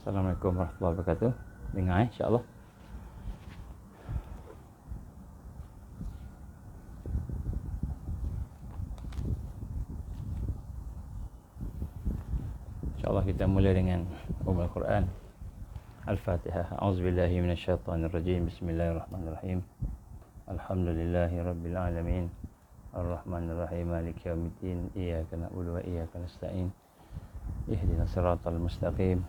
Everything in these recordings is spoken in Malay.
Assalamualaikum warahmatullahi wabarakatuh. Dengar insya-Allah. InsyaAllah kita mulai dengan Ummul Quran. Al-Fatihah. A'udzubillahi minasyaitonirrajim. Bismillahirrahmanirrahim. Alhamdulillahi rabbil alamin. Ar-Rahmanir-Rahim. Maliki yaumiddin. Iyyaka na'budu wa iyyaka nasta'in. Ihdinas siratal mustaqim.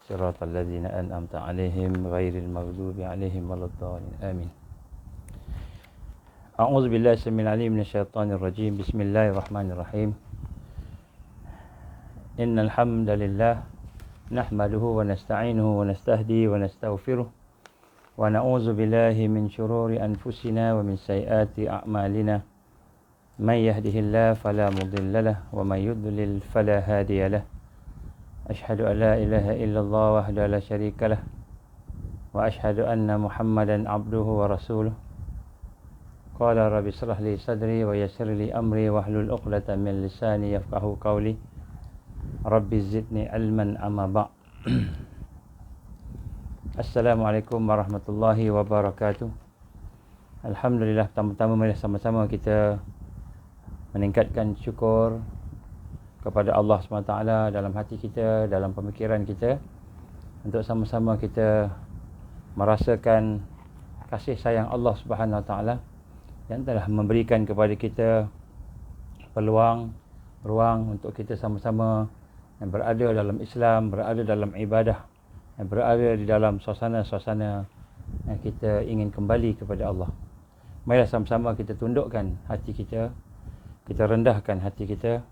Siratal ladzina an'amta 'alaihim ghairil maghdubi 'alaihim waladdallin. Amin. A'udzubillahi samil 'alim minasyaitonir rajim. Bismillahirrahmanirrahim. Innal hamdalillah nahmaduhu wa nasta'inuhu wa nastahdi wa nastaghfiruh wa na'udzu billahi min shururi anfusina wa min sayyiati a'malina. May yahdihillahu fala mudilla lahu wa may yudlil fala hadiya lahu. Ashhadu an la ilaha illallah wahdahu la syarika lah wa ashhadu anna Muhammadan abduhu wa rasuluh. Qala rabbi shrah li sadri wa yassir li amri wahlul 'uqdatam min lisani yafqahu qawli. Rabbi zidni ilman amma ba'. Assalamualaikum warahmatullahi wabarakatuh. Alhamdulillah, pertama-tama mari sama-sama kita meningkatkan syukur kepada Allah SWT dalam hati kita, dalam pemikiran kita, untuk sama-sama kita merasakan kasih sayang Allah SWT yang telah memberikan kepada kita peluang, ruang untuk kita sama-sama yang berada dalam Islam, berada dalam ibadah, yang berada di dalam suasana-suasana yang kita ingin kembali kepada Allah. Marilah sama-sama kita tundukkan hati kita, kita rendahkan hati kita,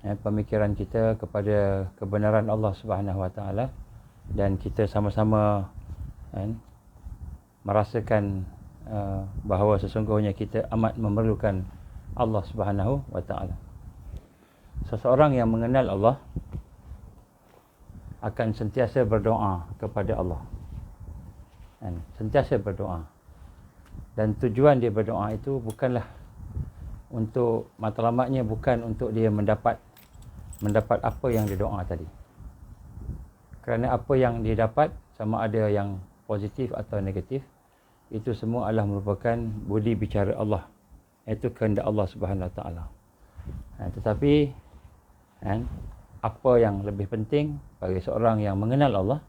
pemikiran kita kepada kebenaran Allah Subhanahu Wa Taala, dan kita sama-sama merasakan bahawa sesungguhnya kita amat memerlukan Allah Subhanahu Wa Taala. Seseorang yang mengenal Allah akan sentiasa berdoa kepada Allah, sentiasa berdoa, dan tujuan dia berdoa itu bukanlah untuk, matlamatnya bukan untuk dia mendapat apa yang dia doa tadi. Kerana apa yang dia dapat, sama ada yang positif atau negatif, itu semua adalah merupakan budi bicara Allah, iaitu kehendak Allah Subhanahu Wa Taala. Tetapi apa yang lebih penting bagi seorang yang mengenal Allah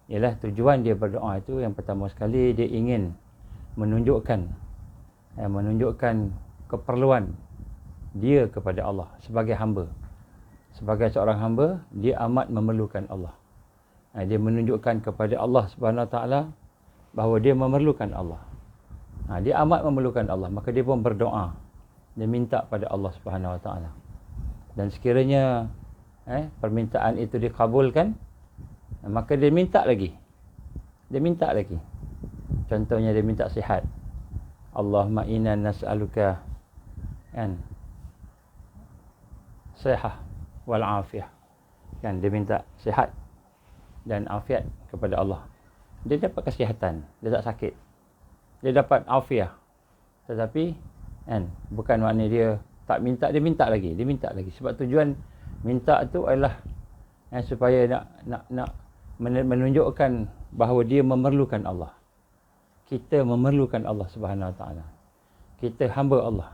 ialah tujuan dia berdoa itu, yang pertama sekali dia ingin menunjukkan keperluan dia kepada Allah sebagai hamba. Sebagai seorang hamba, dia amat memerlukan Allah. Dia menunjukkan kepada Allah Subhanahu Wa Taala bahawa dia memerlukan Allah. Dia amat memerlukan Allah, maka dia pun berdoa. Dia minta pada Allah Subhanahu Wa Taala. Dan sekiranya permintaan itu dikabulkan, maka dia minta lagi. Dia minta lagi. Contohnya dia minta sihat. Allahumma inna nas'aluka sihah wal afiyah. Dia minta sihat dan afiat kepada Allah. Dia dapat kesihatan, dia tak sakit. Dia dapat afiah. Tetapi bukan maknanya dia tak minta, dia minta lagi. Sebab tujuan minta tu adalah supaya nak menunjukkan bahawa dia memerlukan Allah. Kita memerlukan Allah Subhanahu Wa Taala. Kita hamba Allah.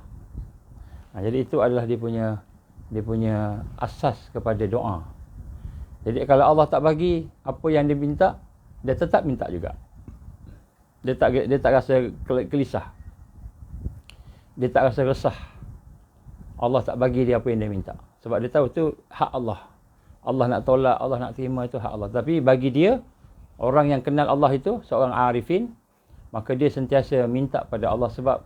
Jadi itu adalah dia punya asas kepada doa. Jadi kalau Allah tak bagi apa yang dia minta, dia tetap minta juga. Dia tak rasa gelisah. Dia tak rasa resah. Allah tak bagi dia apa yang dia minta. Sebab dia tahu tu hak Allah. Allah nak tolak, Allah nak terima, itu hak Allah. Tapi bagi dia, Orang yang kenal Allah itu, seorang arifin, maka dia sentiasa minta pada Allah, sebab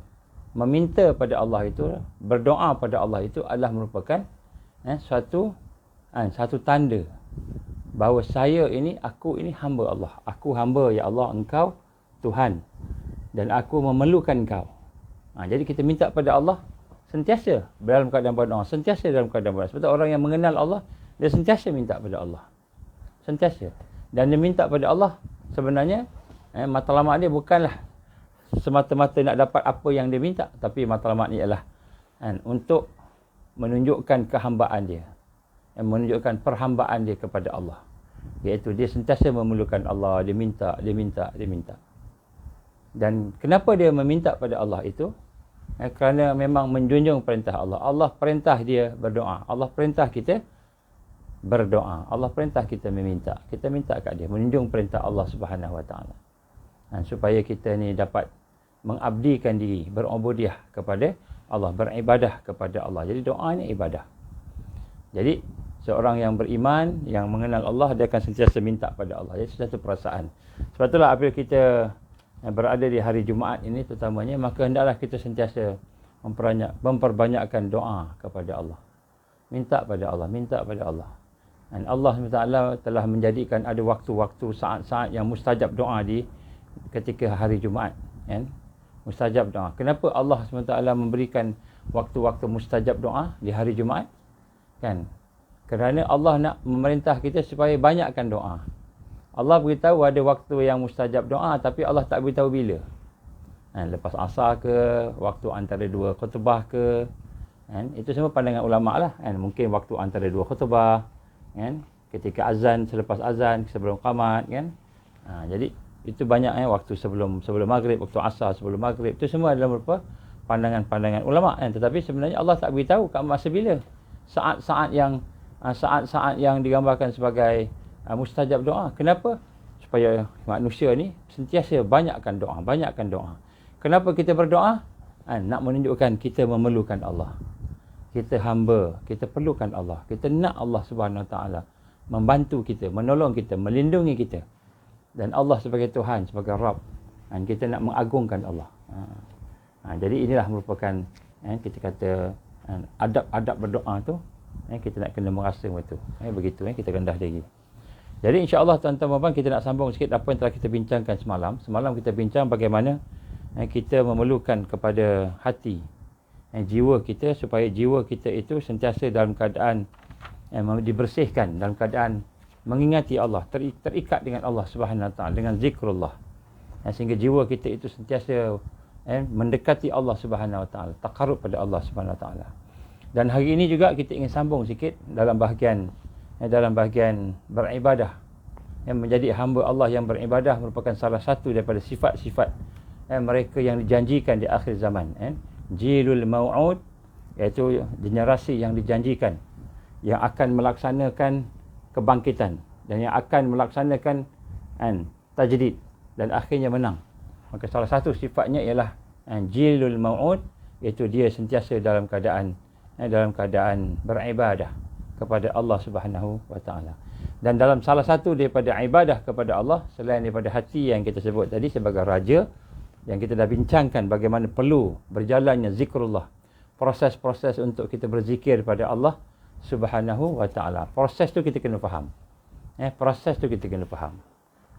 meminta pada Allah itu, berdoa pada Allah itu adalah merupakan satu tanda bahawa aku ini hamba Allah. Aku hamba, ya Allah, Engkau Tuhan, dan aku memerlukan Engkau. Jadi kita minta pada Allah sentiasa dalam keadaan berdoa, sentiasa dalam keadaan berdoa. Sebab orang yang mengenal Allah, dia sentiasa minta pada Allah. Sentiasa. Dan dia minta pada Allah, sebenarnya matlamat dia bukanlah semata-mata nak dapat apa yang dia minta, tapi matlamat ni ialah untuk menunjukkan kehambaan dia, menunjukkan perhambaan dia kepada Allah. Iaitu dia sentiasa memerlukan Allah, dia minta. Dan kenapa dia meminta pada Allah itu? Kerana memang menjunjung perintah Allah. Allah perintah dia berdoa. Allah perintah kita berdoa. Allah perintah kita meminta. Kita minta kat dia, menjunjung perintah Allah Subhanahu Wa Taala. Supaya kita ni dapat mengabdikan diri, berubudiah kepada Allah, beribadah kepada Allah. Jadi doa ni ibadah. Jadi seorang yang beriman, yang mengenal Allah, dia akan sentiasa minta pada Allah. Jadi satu perasaan. Sebab itulah apabila kita berada di hari Jumaat ini terutamanya, maka hendaklah kita sentiasa memperbanyakkan doa kepada Allah. Minta pada Allah, minta pada Allah. Dan Allah SWT telah menjadikan ada waktu-waktu, saat-saat yang mustajab doa di ketika hari Jumaat. Mustajab doa. Kenapa Allah SWT memberikan waktu-waktu mustajab doa di hari Jumaat? Kerana Allah nak memerintah kita supaya banyakkan doa. Allah beritahu ada waktu yang mustajab doa, tapi Allah tak beritahu bila. Lepas asar ke, waktu antara dua khutbah ke. Itu semua pandangan ulama' lah. Mungkin waktu antara dua khutbah, ketika azan, selepas azan, sebelum qamat. Jadi itu banyak waktu sebelum maghrib, waktu asar sebelum maghrib. Itu semua adalah merupakan pandangan ulama'. Tetapi sebenarnya Allah tak beritahu kat masa bila. Saat-saat yang digambarkan sebagai mustajab doa. Kenapa? Supaya manusia ni sentiasa banyakkan doa. Kenapa kita berdoa? Nak menunjukkan kita memerlukan Allah. Kita hamba, kita perlukan Allah. Kita nak Allah Subhanahu Wa Taala membantu kita, menolong kita, melindungi kita. Dan Allah sebagai Tuhan, sebagai Rabb. Kita nak mengagungkan Allah. Jadi inilah merupakan kita kata adab-adab berdoa tu. Kita nak kena merasa betul. Begitu kita rendah diri. Jadi insya-Allah tuan-tuan dan puan, kita nak sambung sikit apa yang telah kita bincangkan semalam. Semalam kita bincang bagaimana kita memerlukan kepada hati, jiwa kita, supaya jiwa kita itu sentiasa dalam keadaan dibersihkan, dalam keadaan mengingati Allah, terikat dengan Allah Subhanahu Wa Taala, dengan zikrullah. Sehingga jiwa kita itu sentiasa mendekati Allah Subhanahu Wa Taala, taqarrub pada Allah Subhanahu Wa Taala. Dan hari ini juga kita ingin sambung sikit dalam bahagian beribadah. Menjadi hamba Allah yang beribadah merupakan salah satu daripada sifat-sifat mereka yang dijanjikan di akhir zaman. Jilul mau'ud, iaitu generasi yang dijanjikan, yang akan melaksanakan kebangkitan dan yang akan melaksanakan tajdid dan akhirnya menang. Maka salah satu sifatnya ialah jilul mau'ud, iaitu dia sentiasa dalam keadaan beribadah kepada Allah Subhanahu Wa Taala. Dan dalam salah satu daripada ibadah kepada Allah, selain daripada hati yang kita sebut tadi sebagai raja, yang kita dah bincangkan bagaimana perlu berjalannya zikrullah, proses-proses untuk kita berzikir pada Allah Subhanahu Wa Taala. Proses tu kita kena faham.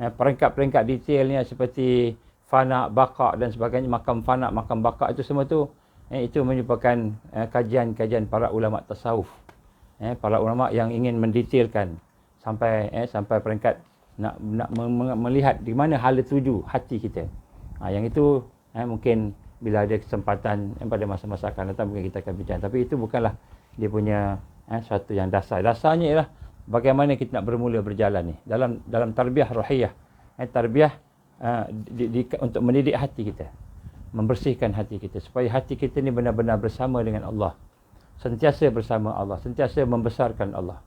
Peringkat-peringkat detailnya seperti fana, baqa dan sebagainya, makam fana, makam baqa, itu semua tu itu merupakan kajian-kajian para ulama tasawuf. Para ulama yang ingin mendetailkan sampai peringkat nak melihat di mana hala tuju hati kita. Yang itu mungkin bila ada kesempatan pada masa-masa akan datang mungkin kita akan bincang. Tapi itu bukanlah dia punya suatu yang dasar. Dasarnya ialah bagaimana kita nak bermula berjalan ni dalam tarbiyah rohiyah. Tarbiyah untuk mendidik hati kita, membersihkan hati kita supaya hati kita ni benar-benar bersama dengan Allah. Sentiasa bersama Allah, sentiasa membesarkan Allah,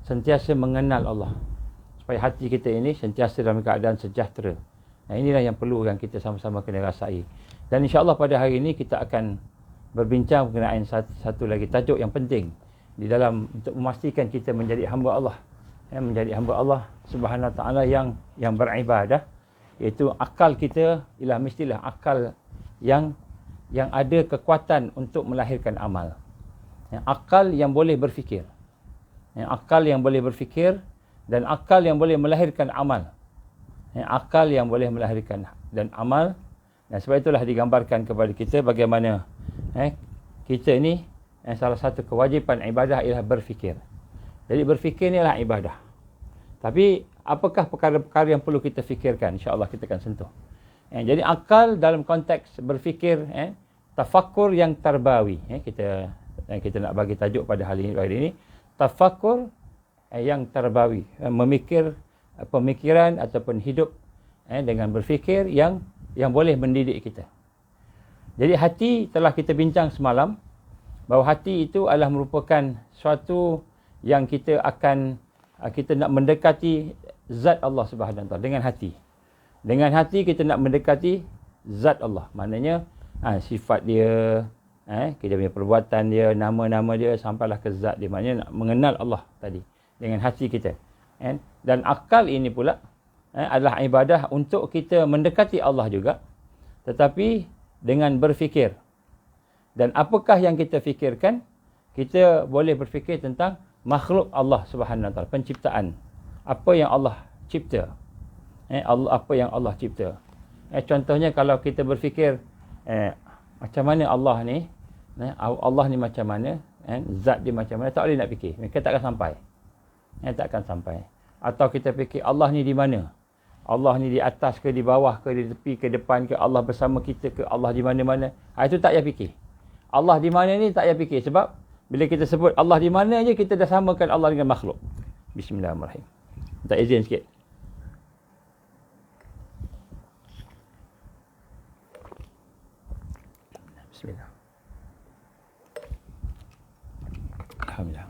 sentiasa mengenal Allah, supaya hati kita ini sentiasa dalam keadaan sejahtera. Inilah yang perlu yang kita sama-sama kena rasai. Dan insya-Allah pada hari ini kita akan berbincang mengenai satu lagi tajuk yang penting di dalam untuk memastikan kita menjadi hamba Allah menjadi hamba Allah Subhanahu Wa Taala yang beribadah, iaitu akal kita ialah mestilah akal yang ada kekuatan untuk melahirkan amal. Akal yang boleh berfikir. Akal yang boleh berfikir dan akal yang boleh melahirkan amal. Akal yang boleh melahirkan dan amal. Dan sebab itulah digambarkan kepada kita bagaimana kita ini salah satu kewajipan ibadah ialah berfikir. Jadi berfikir ni adalah ibadah. Tapi apakah perkara-perkara yang perlu kita fikirkan? InsyaAllah kita akan sentuh. Jadi akal dalam konteks berfikir, tafakkur yang tarbawi. Kita nak bagi tajuk pada hari ini. Tafakkur yang tarbawi. Memikir pemikiran ataupun hidup dengan berfikir yang boleh mendidik kita. Jadi hati telah kita bincang semalam bahawa hati itu adalah merupakan suatu yang kita nak mendekati zat Allah Subhanahu Wa Taala dengan hati. Dengan hati kita nak mendekati zat Allah. Maknanya sifat dia, kita punya perbuatan dia, nama-nama dia sampailah ke zat dia. Maknanya nak mengenal Allah tadi dengan hati kita. Dan akal ini pula adalah ibadah untuk kita mendekati Allah juga, tetapi dengan berfikir. Dan apakah yang kita fikirkan? Kita boleh berfikir tentang makhluk Allah Subhanahu Wa Taala, penciptaan. Apa yang Allah cipta. Apa yang Allah cipta. Contohnya kalau kita berfikir macam mana Allah ni, Allah ni macam mana, zat dia macam mana, tak boleh nak fikir. Mereka tak akan sampai. Tak akan sampai. Atau kita fikir Allah ni di mana? Allah ni di atas ke, di bawah ke, di tepi ke, depan ke, Allah bersama kita ke, Allah di mana-mana. Itu tak payah fikir. Allah di mana ni tak payah fikir. Sebab bila kita sebut Allah di mana je, kita dah samakan Allah dengan makhluk. Bismillahirrahmanirrahim. Minta izin sikit. Bismillah. Alhamdulillah.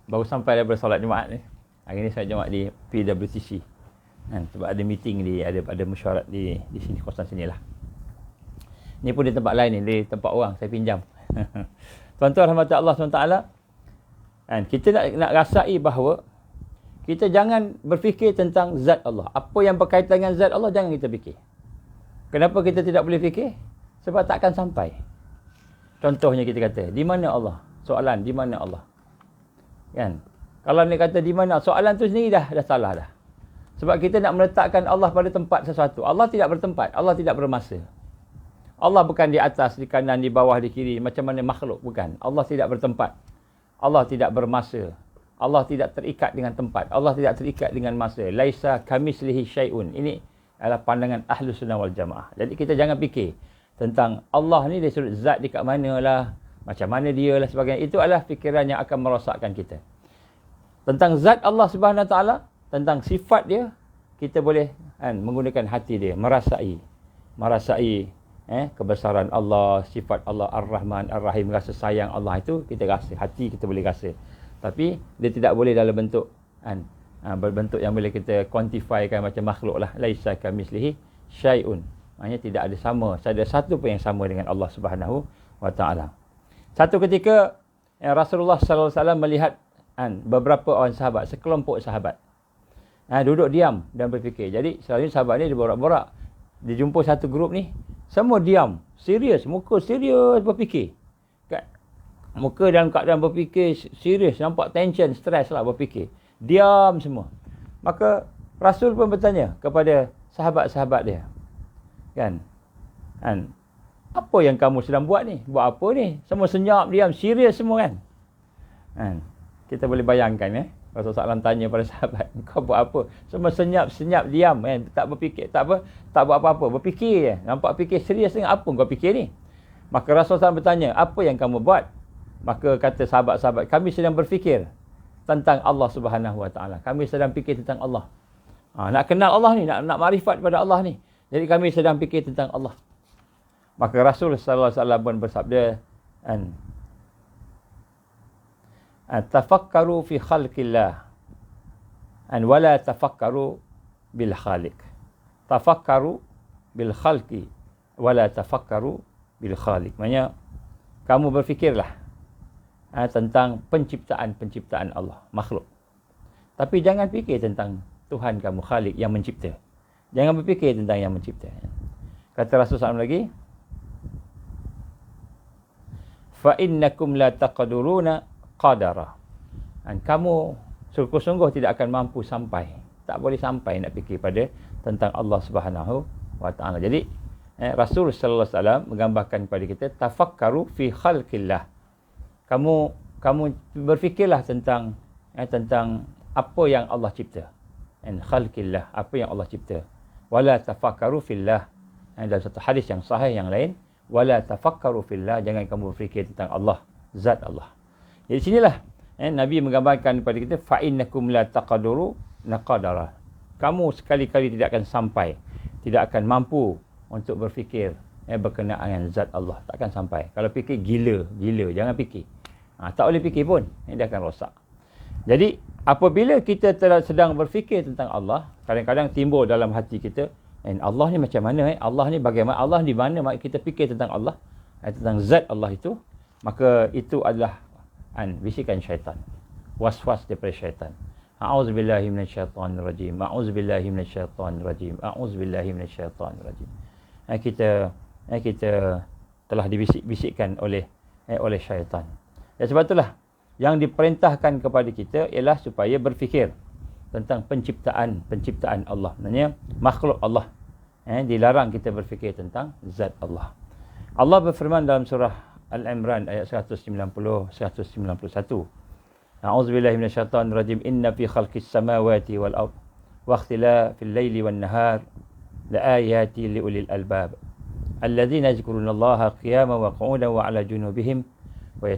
Baru sampai daripada solat Jumaat ni. Hari ni solat Jumaat di PWTC. Sebab ada meeting ada mesyuarat di sini, kawasan sini lah. Ni pun di tempat lain ni, di tempat orang saya pinjam. Tuan-tuan rahmat Allah SWT, kita nak rasai bahawa kita jangan berfikir tentang zat Allah. Apa yang berkaitan dengan zat Allah jangan kita fikir. Kenapa kita tidak boleh fikir? Sebab tak akan sampai. Contohnya kita kata, di mana Allah? Soalan, di mana Allah? Kan? Kalau ni kata di mana, soalan tu sendiri dah salah dah. Sebab kita nak meletakkan Allah pada tempat sesuatu. Allah tidak bertempat, Allah tidak bermasa. Allah bukan di atas, di kanan, di bawah, di kiri. Macam mana makhluk, bukan. Allah tidak bertempat. Allah tidak bermasa. Allah tidak terikat dengan tempat. Allah tidak terikat dengan masa. Laisa kamislihi syai'un. Ini adalah pandangan Ahlus Sunnah wal Jamaah. Jadi kita jangan fikir tentang Allah ni dia suruh zat di kat mana lah, macam mana dia lah sebagainya. Itu adalah fikiran yang akan merosakkan kita. Tentang zat Allah Subhanahu Wa Taala, tentang sifat dia, kita boleh menggunakan hati dia, merasai kebesaran Allah, sifat Allah Ar-Rahman Ar-Rahim, rasa sayang Allah itu kita rasa, hati kita boleh rasa. Tapi dia tidak boleh dalam bentuk berbentuk yang boleh kita quantifykan macam makhluk lah. Laisa kamislihi syai'un. Maknanya tidak ada sama, tak ada satu pun yang sama dengan Allah Subhanahu Wa Taala. Satu ketika Rasulullah sallallahu alaihi wasallam melihat beberapa orang sahabat, sekelompok sahabat duduk diam dan berfikir. Jadi selalunya sahabat ni dia borak-borak. Dia jumpa satu grup ni, semua diam, serius, muka serius berfikir. Muka dalam keadaan berfikir serius, nampak tension, stres lah berfikir. Diam semua. Maka Rasul pun bertanya kepada sahabat-sahabat dia. Kan? Apa yang kamu sedang buat ni? Buat apa ni? Semua senyap, diam, serius semua kan? Kita boleh bayangkan Rasulullah SAW tanya pada sahabat, kau buat apa? Semua senyap, diam kan? Tak berfikir, tak buat apa-apa, berfikir je. Nampak fikir serius dengan apa kau fikir ni? Maka Rasulullah SAW bertanya, apa yang kamu buat? Maka kata sahabat-sahabat, kami sedang berfikir tentang Allah Subhanahu Wa Taala. Kami sedang fikir tentang Allah. Nak kenal Allah ni, nak makrifat pada Allah ni. Jadi kami sedang fikir tentang Allah. Maka Rasul sallallahu alaihi wasallam pun bersabda, tafakkaru fi khalqillah wala tafakkaru bil khaliq. Tafakkaru bil khalqi wala tafakkaru bil khaliq. Maksudnya kamu berfikirlah tentang penciptaan Allah, makhluk. Tapi jangan fikir tentang Tuhan kamu, Khalik yang mencipta. Jangan berfikir tentang yang mencipta. Kata Rasulullah SAW lagi, fa innakum la taqdiruna qadara. Kamu sungguh-sungguh tidak akan mampu sampai, tak boleh sampai nak fikir pada tentang Allah Subhanahu wa taala. Jadi Rasul sallallahu alaihi wasallam menggambarkan kepada kita, tafakkaru fi khalqillah. Kamu berfikirlah tentang apa yang Allah cipta. Khalqillah, apa yang Allah cipta. Wala tafakkaru fillah. Dalam satu hadis yang sahih yang lain, wala tafakkaru fillah, jangan kamu berfikir tentang Allah, zat Allah. Jadi sinilah Nabi menggambarkan kepada kita, fa innakum la taqdiru naqadara. Kamu sekali-kali tidak akan sampai, tidak akan mampu untuk berfikir berkenaan dengan zat Allah, tak akan sampai. Kalau fikir gila, jangan fikir. Tak boleh fikir pun, dia akan rosak. Jadi apabila kita sedang berfikir tentang Allah, kadang-kadang timbul dalam hati kita, Allah ni macam mana? Allah ni bagaimana? Allah di mana? Kita fikir tentang Allah, tentang zat Allah itu, maka itu adalah bisikan syaitan, waswas daripada syaitan. A'udzubillahi minasyaitonirrajim. A'udzubillahi minasyaitonirrajim. A'udzubillahi minasyaitonirrajim. Kita telah dibisik-bisikkan oleh syaitan. Dan sebab itulah yang diperintahkan kepada kita ialah supaya berfikir tentang penciptaan Allah. Maksudnya makhluk Allah. Dilarang kita berfikir tentang zat Allah. Allah berfirman dalam surah Al-Imran ayat 190, 191. A'udzubillahi minasyaitonirrajim. Inna fi khalqis samawati wal ard wa ikhtilafil laili wan nahar laayatin liulil albab alladzina yadhkurunallaha qiyaman wa qu'udan wa 'ala junubihim wa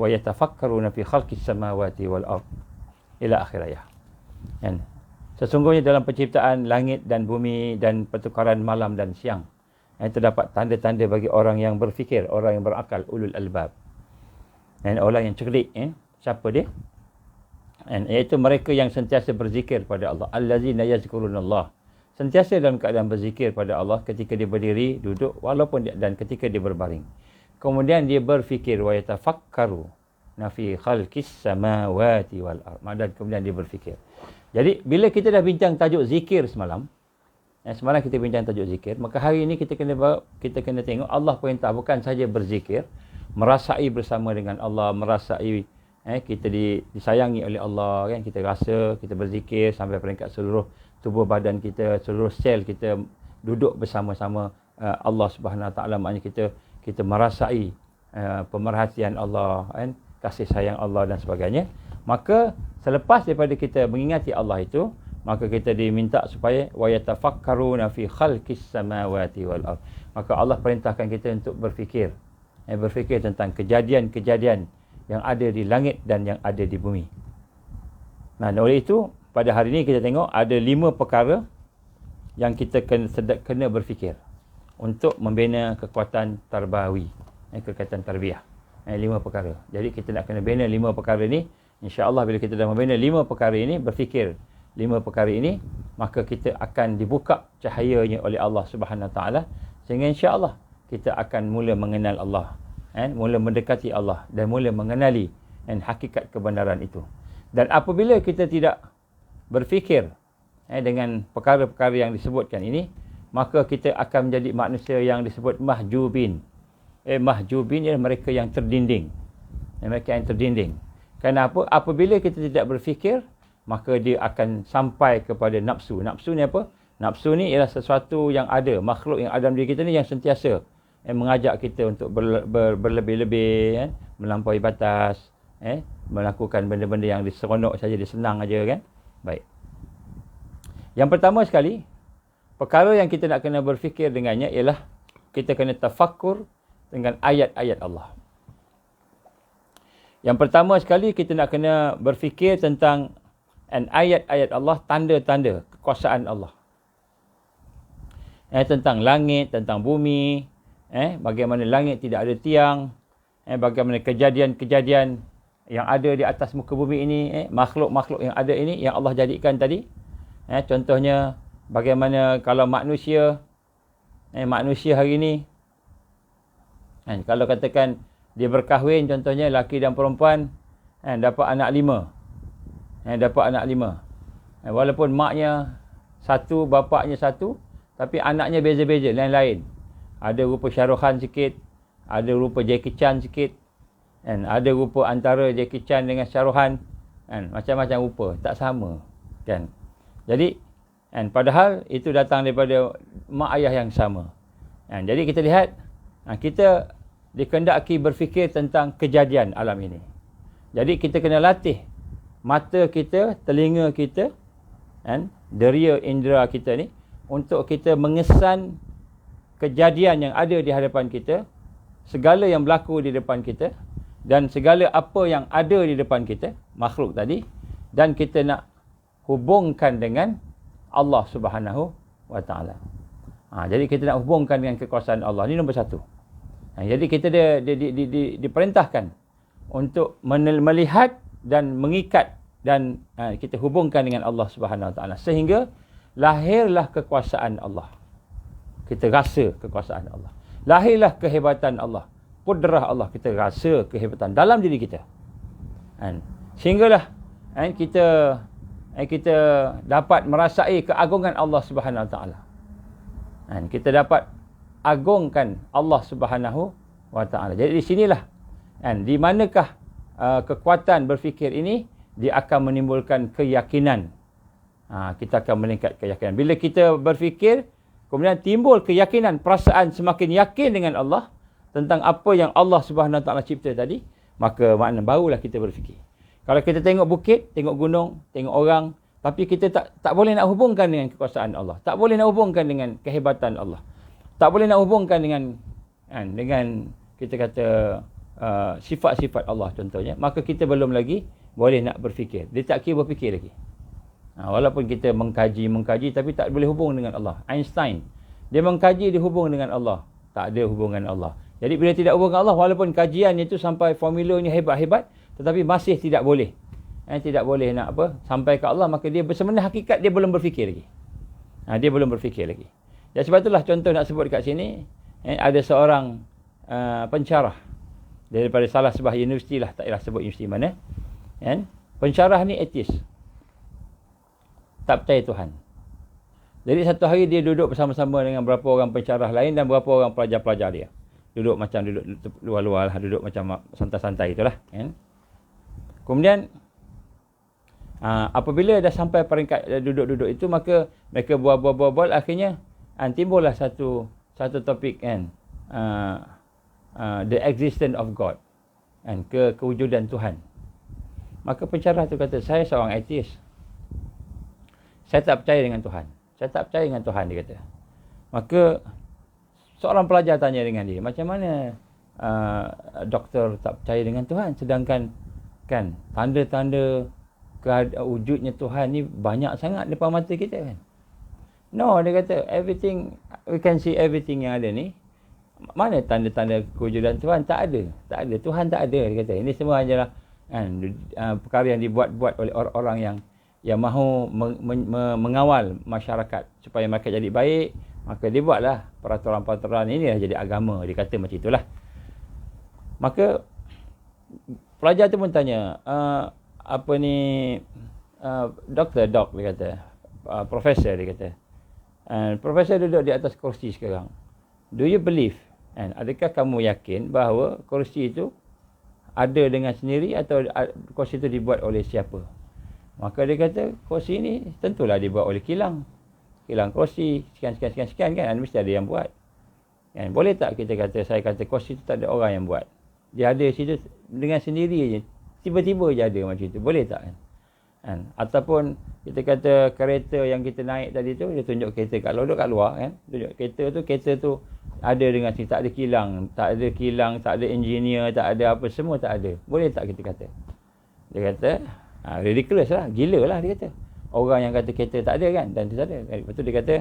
yatafakkaruna fi khalqis samawati wal ard ila akhir ayat. Sesungguhnya dalam penciptaan langit dan bumi dan pertukaran malam dan siang, terdapat tanda-tanda bagi orang yang berfikir, orang yang berakal, ulul albab. Dan orang yang cerdik, siapa dia? Iaitu mereka yang sentiasa berzikir pada Allah. Allazina yazkurunallah. Sentiasa dalam keadaan berzikir pada Allah ketika dia berdiri, duduk, dan ketika dia berbaring. Kemudian dia berfikir, wa yatafakkaru fi khalqis samawati wal ard. Dan kemudian dia berfikir. Jadi bila kita dah bincang tajuk zikir semalam kita bincang tajuk zikir, maka hari ini kita kena tengok Allah perintah bukan saja berzikir, merasai bersama dengan Allah, merasai kita disayangi oleh Allah, kan? Kita rasa, kita berzikir sampai peringkat seluruh tubuh badan kita, seluruh sel kita duduk bersama-sama Allah Subhanahu Wa Taala. Maknanya kita merasai pemerhatian Allah, kan? Kasih sayang Allah dan sebagainya. Maka selepas daripada kita mengingati Allah itu, maka kita diminta supaya wa yatafakkaruna fi khalqis samawati wal ard. Maka Allah perintahkan kita untuk berfikir tentang kejadian-kejadian yang ada di langit dan yang ada di bumi. Nah, oleh itu pada hari ini kita tengok ada 5 perkara yang kita kena berfikir untuk membina kekuatan tarbawi, kekuatan tarbiyah. 5 perkara. Jadi kita nak kena bina 5 perkara ni. InsyaAllah bila kita dah membina 5 perkara ini, berfikir 5 perkara ini, maka kita akan dibuka cahayanya oleh Allah Subhanahu Wa Taala, sehingga insyaAllah kita akan mula mengenal Allah, mula mendekati Allah dan mula mengenali hakikat kebenaran itu. Dan apabila kita tidak berfikir dengan perkara-perkara yang disebutkan ini, maka kita akan menjadi manusia yang disebut mahjubin. Mahjubin ialah mereka yang terdinding. Mereka yang terdinding. Kenapa? Apabila kita tidak berfikir, maka dia akan sampai kepada nafsu. Nafsu ni apa? Nafsu ni ialah sesuatu yang ada, makhluk yang ada dalam diri kita ni yang sentiasa mengajak kita untuk berlebih-lebih, melampaui batas, melakukan benda-benda yang seronok saja, dia senang aja, kan? Baik. Yang pertama sekali, perkara yang kita nak kena berfikir dengannya ialah kita kena tafakkur dengan ayat-ayat Allah. Yang pertama sekali kita nak kena berfikir tentang ayat-ayat Allah, tanda-tanda kekuasaan Allah. Tentang langit, tentang bumi, bagaimana langit tidak ada tiang, bagaimana kejadian-kejadian yang ada di atas muka bumi ini, makhluk-makhluk yang ada ini yang Allah jadikan tadi. Contohnya bagaimana kalau manusia hari ini, kalau katakan dia berkahwin contohnya lelaki dan perempuan, dapat anak 5. Dapat anak 5. Walaupun maknya satu, bapaknya satu, tapi anaknya beza-beza, lain-lain. Ada rupa Shah Rukh Khan sikit, ada rupa Jackie Chan sikit, ada rupa antara Jackie Chan dengan Shah Rukh Khan, macam-macam rupa, tak sama, kan. Jadi padahal itu datang daripada mak ayah yang sama. Jadi kita lihat, kita dikendaki berfikir tentang kejadian alam ini. Jadi kita kena latih mata kita, telinga kita, deria indera kita ni, untuk kita mengesan kejadian yang ada di hadapan kita, segala yang berlaku di depan kita, dan segala apa yang ada di depan kita, makhluk tadi, dan kita nak hubungkan dengan Allah Subhanahu wa Ta'ala. Jadi kita nak hubungkan dengan kekuasaan Allah. Ini nombor satu. Jadi kita diperintahkan untuk melihat dan mengikat dan kita hubungkan dengan Allah Subhanahu wa Ta'ala, sehingga lahirlah kekuasaan Allah. Kita rasa kekuasaan Allah. Lahirlah kehebatan Allah, kudrah Allah. Kita rasa kehebatan dalam diri kita. Sehinggalah kita dapat merasai keagungan Allah Subhanahu wa Ta'ala. Kita dapat agungkan Allah Subhanahu wa Ta'ala. Jadi di sinilah, di manakah kekuatan berfikir ini, dia akan menimbulkan keyakinan. Kita akan meningkat keyakinan. Bila kita berfikir, kemudian timbul keyakinan, perasaan semakin yakin dengan Allah, tentang apa yang Allah Subhanahu wa Ta'ala cipta tadi, maka makna barulah kita berfikir. Kalau kita tengok bukit, tengok gunung, tengok orang, tapi kita tak boleh nak hubungkan dengan kekuasaan Allah, tak boleh nak hubungkan dengan kehebatan Allah, tak boleh nak hubungkan dengan kita kata sifat-sifat Allah contohnya, maka kita belum lagi boleh nak berfikir. Dia tak kira berfikir lagi. Walaupun kita mengkaji, tapi tak boleh hubung dengan Allah. Einstein, dia mengkaji, dia hubung dengan Allah, tak ada hubungan Allah. Jadi bila tidak hubung dengan Allah, walaupun kajiannya itu sampai formulanya hebat-hebat, tetapi masih tidak boleh. Tidak boleh nak sampai ke Allah, maka dia sebenarnya hakikat dia belum berfikir lagi. Dia belum berfikir lagi. Dan sebab itulah contoh nak sebut dekat sini, ada seorang pensyarah daripada salah sebuah universiti lah, tak payah sebut universiti mana. Pensyarah ni ateis, tak percaya Tuhan. Jadi satu hari dia duduk bersama-sama dengan beberapa orang pensyarah lain dan beberapa orang pelajar-pelajar dia. Duduk luar-luar lah, duduk macam santai-santai itulah. Kemudian apabila dah sampai peringkat duduk-duduk itu, maka mereka bual-bual, akhirnya timbullah satu topik, the existence of God, kewujudan Tuhan. Maka pensyarah tu kata, saya seorang ateis, saya tak percaya dengan Tuhan. Saya tak percaya dengan Tuhan, dia kata. Maka seorang pelajar tanya dengan dia, macam mana doktor tak percaya dengan Tuhan, sedangkan kan tanda-tanda wujudnya Tuhan ni banyak sangat depan mata kita, kan? No, dia kata, everything, we can see everything yang ada ni. Mana tanda-tanda kewujudan Tuhan? Tak ada. Tuhan tak ada, dia kata. Ini semua hanyalah perkara yang dibuat-buat oleh orang-orang yang mahu mengawal masyarakat supaya mereka jadi baik. Maka dia buatlah peraturan-peraturan, inilah jadi agama. Dia kata macam itulah. Maka pelajar tu pun tanya, doktor, dia kata, profesor, dia kata. Profesor duduk di atas kursi sekarang. Do you believe? Adakah kamu yakin bahawa kursi itu ada dengan sendiri atau kursi itu dibuat oleh siapa? Maka dia kata, kursi ini tentulah dibuat oleh kilang kursi, sekian kan, mesti ada yang buat. Boleh tak kita kata, saya kata kursi itu tak ada orang yang buat, dia ada situ dengan sendiri je, tiba-tiba je ada macam itu, boleh tak kan? Ataupun kita kata kereta yang kita naik tadi tu, dia tunjuk kereta kat luar kan, tunjuk kereta tu ada dengan sini, tak ada kilang, tak ada engineer, tak ada apa, semua tak ada. Boleh tak kita kata? Dia kata, ridiculous lah, gila lah, dia kata. Orang yang kata kereta tak ada kan, dan dia tak ada. Lepas tu dia kata,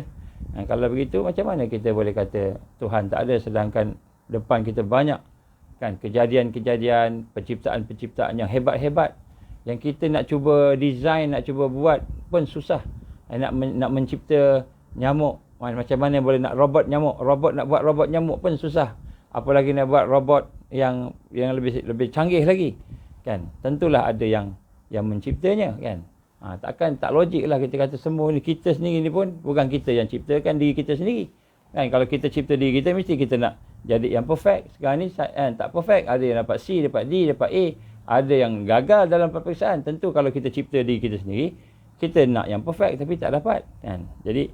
kalau begitu macam mana kita boleh kata Tuhan tak ada, sedangkan depan kita banyak kan kejadian-kejadian, penciptaan-penciptaan yang hebat-hebat, yang kita nak cuba design, nak cuba buat pun susah. Nak mencipta nyamuk, macam mana boleh nak robot nyamuk, nak buat robot nyamuk pun susah. Apalagi nak buat robot yang lebih canggih lagi, kan? Tentulah ada yang menciptanya, kan? Takkan tak logik lah kita kata semua ni kita sendiri ni pun bukan kita yang ciptakan diri kita sendiri. Kan kalau kita cipta diri kita mesti kita nak jadi yang perfect. Sekarang ni tak perfect, ada yang dapat C, dapat D, dapat A, ada yang gagal dalam peperiksaan. Tentu kalau kita cipta diri kita sendiri, kita nak yang perfect tapi tak dapat, kan? Jadi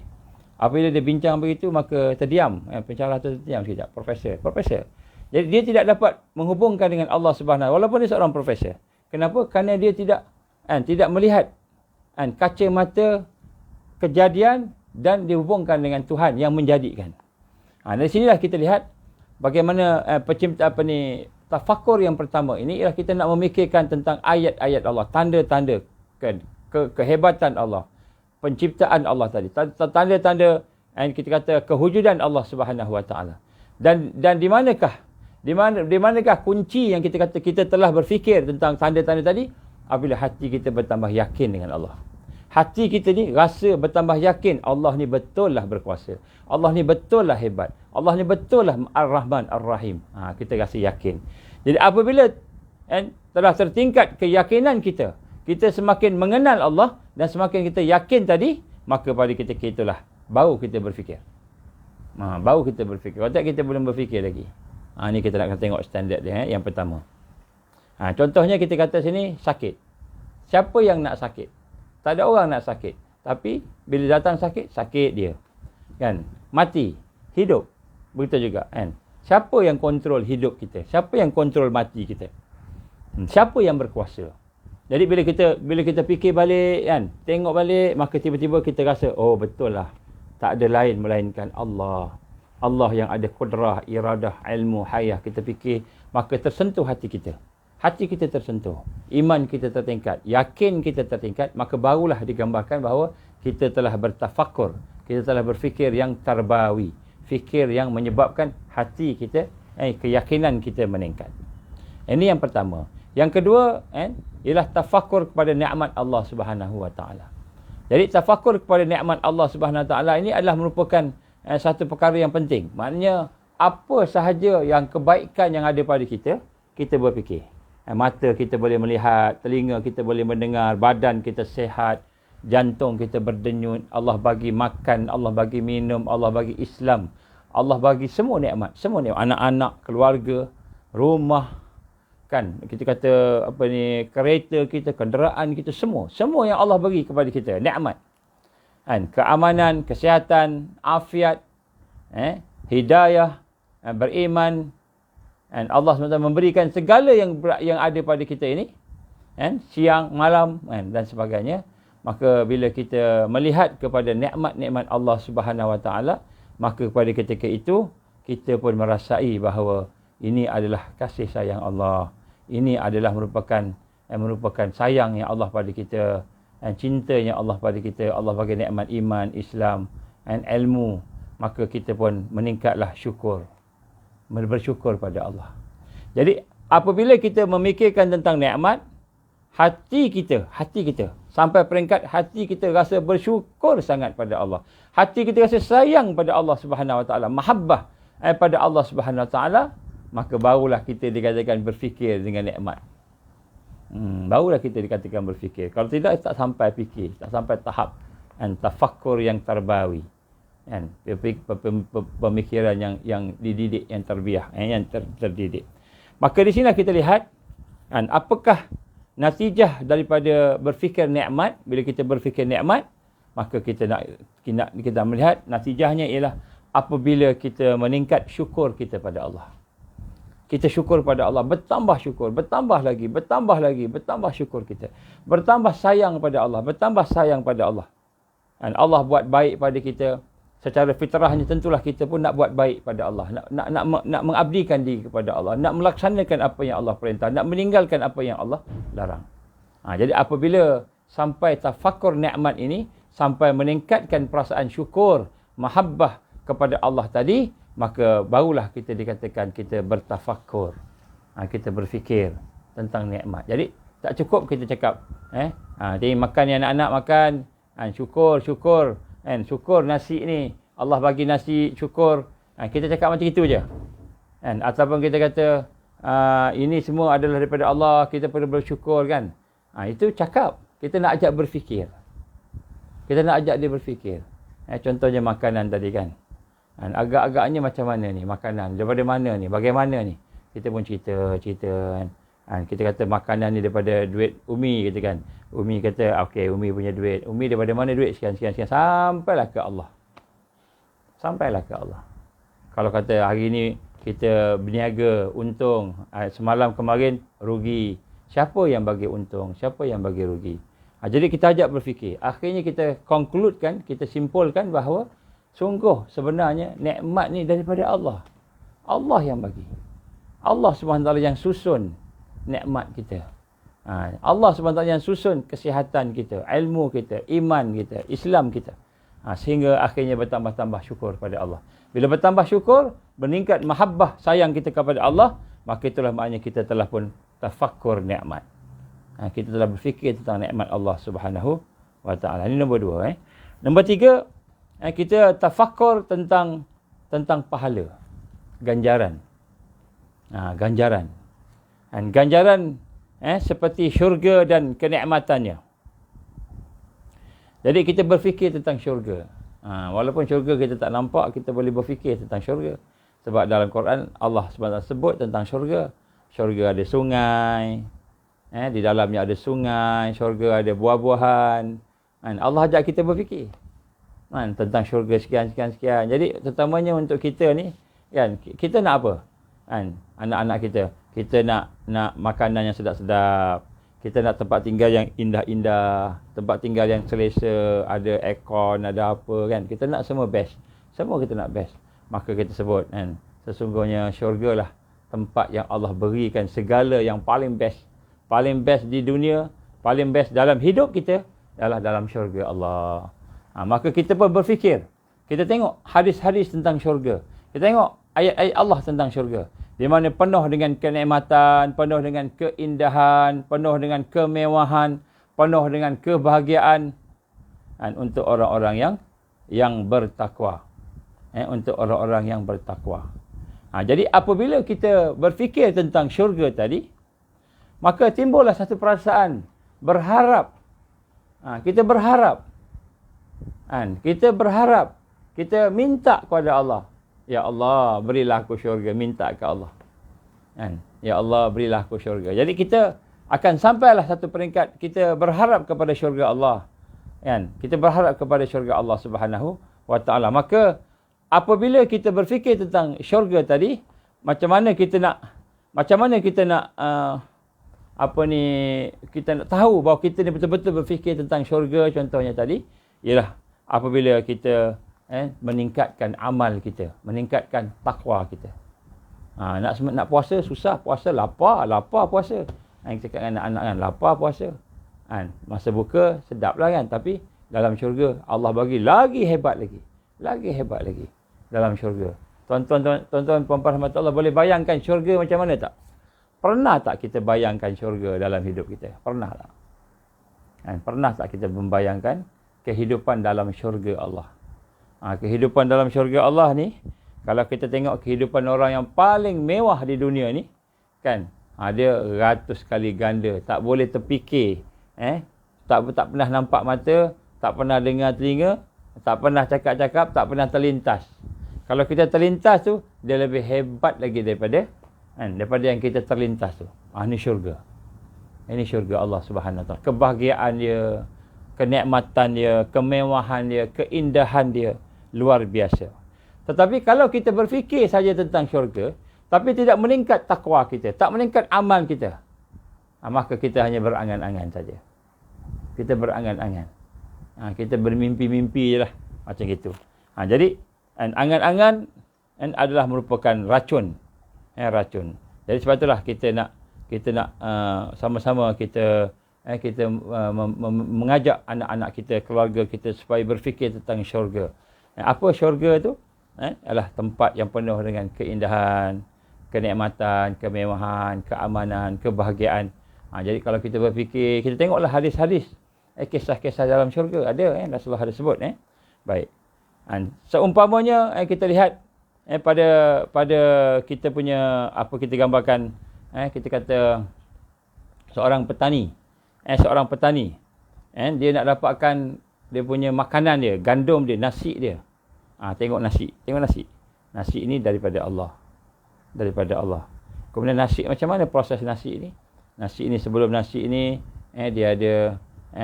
apabila dia bincang begitu maka terdiam, pencerah tu terdiam sekejap. Profesor. Jadi dia tidak dapat menghubungkan dengan Allah Subhanahu walaupun dia seorang profesor. Kenapa? Kerana dia tidak melihat kaca mata kejadian dan dihubungkan dengan Tuhan yang menjadikan. Dari sinilah kita lihat bagaimana tafakur yang pertama ini ialah kita nak memikirkan tentang ayat-ayat Allah, tanda-tanda kehebatan Allah, penciptaan Allah tadi, tanda-tanda kita kata kewujudan Allah Subhanahu wa taala. Dan di manakah kunci yang kita kata kita telah berfikir tentang tanda-tanda tadi? Apabila hati kita bertambah yakin dengan Allah. Hati kita ni rasa bertambah yakin Allah ni betul lah berkuasa. Allah ni betul lah hebat. Allah ni betul lah Ar-Rahman Ar-Rahim. Kita rasa yakin. Jadi apabila telah tertingkat keyakinan kita semakin mengenal Allah dan semakin kita yakin tadi, maka pada kita itulah baru kita berfikir. Baru kita berfikir. Kalau tak kita belum berfikir lagi. Ni kita nak tengok standard dia yang pertama. Contohnya kita kata sini sakit. Siapa yang nak sakit? Tak ada orang nak sakit. Tapi bila datang sakit dia. Kan? Mati, hidup. Begitu juga, kan? Siapa yang kontrol hidup kita? Siapa yang kontrol mati kita? Siapa yang berkuasa? Jadi bila kita fikir balik, kan, tengok balik, maka tiba-tiba kita rasa, oh betul lah. Tak ada lain melainkan Allah. Allah yang ada kudrah, iradah, ilmu, hayah. Kita fikir, maka tersentuh hati kita. Hati kita tersentuh, iman kita tertingkat, yakin kita tertingkat, maka barulah digambarkan bahawa kita telah bertafakur, kita telah berfikir yang tarbawi, fikir yang menyebabkan hati kita, keyakinan kita meningkat. Ini yang pertama. Yang kedua, ialah tafakur kepada nikmat Allah Subhanahu wa taala. Jadi tafakur kepada nikmat Allah Subhanahu wa taala ini adalah merupakan satu perkara yang penting. Maknanya apa sahaja yang kebaikan yang ada pada kita berfikir. Mata kita boleh melihat, telinga kita boleh mendengar, badan kita sihat, jantung kita berdenyut, Allah bagi makan, Allah bagi minum, Allah bagi Islam, Allah bagi semua nikmat, anak-anak, keluarga, rumah, kan, kita kata kereta kita, kenderaan kita, semua yang Allah bagi kepada kita, nikmat. Kan, keamanan, kesihatan, afiat, hidayah, beriman. Dan Allah SWT memberikan segala yang ada pada kita ini, siang, malam, dan sebagainya. Maka bila kita melihat kepada nikmat-nikmat Allah Subhanahu wa taala, maka pada ketika itu kita pun merasai bahawa ini adalah kasih sayang Allah. Ini adalah merupakan sayang yang Allah pada kita, dan cintanya Allah pada kita. Allah bagi nikmat iman, Islam, dan ilmu. Maka kita pun meningkatlah syukur, bersyukur pada Allah. Jadi apabila kita memikirkan tentang nikmat, hati kita sampai peringkat hati kita rasa bersyukur sangat pada Allah. Hati kita rasa sayang pada Allah Subhanahu wa taala, mahabbah pada Allah Subhanahu wa taala, maka barulah kita dikatakan berfikir dengan nikmat. Barulah kita dikatakan berfikir. Kalau tidak, tak sampai fikir, tak sampai tahap tafakkur yang tarbawi. Pemikiran yang dididik, yang terbiah, yang terdidik. Maka di sini kita lihat apakah natijah daripada berfikir nikmat. Bila kita berfikir nikmat, maka kita melihat natijahnya ialah apabila kita meningkat syukur kita pada Allah. Kita syukur pada Allah, bertambah syukur, bertambah lagi syukur kita. Bertambah sayang pada Allah, Dan Allah buat baik pada kita. Secara fitrahnya tentulah kita pun nak buat baik pada Allah. Nak mengabdikan diri kepada Allah. Nak melaksanakan apa yang Allah perintah. Nak meninggalkan apa yang Allah larang. Jadi apabila sampai tafakur nikmat ini, sampai meningkatkan perasaan syukur, mahabbah kepada Allah tadi, maka barulah kita dikatakan kita bertafakur. Kita berfikir tentang nikmat. Jadi tak cukup kita cakap, jadi makan yang anak-anak makan, syukur. Syukur nasi ni, Allah bagi nasi, syukur. Kita cakap macam itu je. Ataupun kita kata, ini semua adalah daripada Allah, kita perlu bersyukur kan. Itu cakap. Kita nak ajak berfikir. Kita nak ajak dia berfikir. Contohnya makanan tadi kan. Agak-agaknya macam mana ni makanan? Daripada mana ni? Bagaimana ni? Kita pun cerita kan. Kita kata makanan ni daripada duit Umi kita kan. Umi kata, okey Umi punya duit. Umi daripada mana duit? Sekian. Sampailah ke Allah. Sampailah ke Allah. Kalau kata hari ni kita berniaga, untung. Semalam kemarin rugi. Siapa yang bagi untung? Siapa yang bagi rugi? Jadi kita ajak berfikir. Akhirnya kita concludekan, kita simpulkan bahawa sungguh sebenarnya nikmat ni daripada Allah. Allah yang bagi. Allah SWT yang susun nikmat kita. Allah SWT yang susun kesihatan kita, ilmu kita, iman kita, Islam kita. Sehingga akhirnya bertambah-tambah syukur pada Allah. Bila bertambah syukur, meningkat mahabbah sayang kita kepada Allah, maka itulah maknanya kita telah pun tafakkur nikmat. Kita telah berfikir tentang nikmat Allah Subhanahu wa taala. Ini nombor 2. Nombor 3, kita tafakkur tentang pahala, ganjaran. Ganjaran. Dan ganjaran seperti syurga dan kenikmatannya. Jadi kita berfikir tentang syurga. Walaupun syurga kita tak nampak, kita boleh berfikir tentang syurga. Sebab dalam Quran Allah SWT sebut tentang syurga. Syurga ada sungai. Di dalamnya ada sungai. Syurga ada buah-buahan. Allah ajak kita berfikir tentang syurga sekian. Jadi terutamanya untuk kita ni, kan, kita nak apa? Anak-anak kita nak makanan yang sedap-sedap. Kita nak tempat tinggal yang indah-indah, tempat tinggal yang selesa, ada aircon, ada apa kan. Kita nak semua best. Semua kita nak best. Maka kita sebut kan, sesungguhnya syurga lah tempat yang Allah berikan segala yang paling best. Paling best di dunia, paling best dalam hidup kita adalah dalam syurga Allah. Maka kita pun berfikir. Kita tengok hadis-hadis tentang syurga. Kita tengok ayat-ayat Allah tentang syurga. Di mana penuh dengan kenikmatan, penuh dengan keindahan, penuh dengan kemewahan, penuh dengan kebahagiaan untuk orang-orang yang bertakwa. Untuk orang-orang yang bertakwa. Jadi apabila kita berfikir tentang syurga tadi, maka timbullah satu perasaan berharap. Kita berharap. Kita berharap. Kita minta kepada Allah. Ya Allah, berilah aku syurga. Minta ke Allah. Ya Allah, berilah aku syurga. Jadi kita akan sampailah satu peringkat. Kita berharap kepada syurga Allah. Kita berharap kepada syurga Allah Subhanahu wa ta'ala. Maka apabila kita berfikir tentang syurga tadi, macam mana kita nak kita nak tahu bahawa kita ni betul-betul berfikir tentang syurga, contohnya tadi, ialah apabila kita meningkatkan amal kita, meningkatkan takwa kita. Nak puasa susah, puasa lapar puasa. Kita cakap dengan anak-anak kan, lapar puasa. Masa buka sedaplah kan, tapi dalam syurga Allah bagi lagi hebat lagi. Lagi hebat lagi dalam syurga. Tuan-tuan puan-puan rahmat Allah, boleh bayangkan syurga macam mana tak? Pernah tak kita bayangkan syurga dalam hidup kita? Pernah tak? Pernah tak kita membayangkan kehidupan dalam syurga Allah? Kehidupan dalam syurga Allah ni, kalau kita tengok kehidupan orang yang paling mewah di dunia ni, kan, dia ratus kali ganda, tak boleh terfikir, tak pernah nampak mata, tak pernah dengar telinga, tak pernah cakap-cakap, tak pernah terlintas. Kalau kita terlintas tu, dia lebih hebat lagi daripada yang kita terlintas tu. Ini syurga. Ini syurga Allah Subhanahu Wa Taala. Kebahagiaan dia, kenikmatan dia, kemewahan dia, keindahan dia luar biasa. Tetapi kalau kita berfikir saja tentang syurga, tapi tidak meningkat takwa kita, tak meningkat amal kita, maka kita hanya berangan-angan saja. Kita berangan-angan. Kita bermimpi-mimpi je lah. Macam gitu. Jadi, angan-angan adalah merupakan racun. Racun. Jadi sebab itulah kita nak sama-sama kita mengajak anak-anak kita, keluarga kita supaya berfikir tentang syurga. Apa syurga tu? Adalah tempat yang penuh dengan keindahan, kenikmatan, kemewahan, keamanan, kebahagiaan. Jadi kalau kita berfikir, kita tengoklah hadis-hadis, kisah-kisah dalam syurga ada, Rasulullah ada sebut. Baik. Seumpamanya kita lihat pada kita punya, apa kita gambarkan kita kata seorang petani, dia nak dapatkan dia punya makanan dia, gandum dia, nasi dia. Tengok nasi. Nasi ini daripada Allah. Kemudian nasi, macam mana proses nasi ini? Nasi ini, sebelum nasi ini dia ada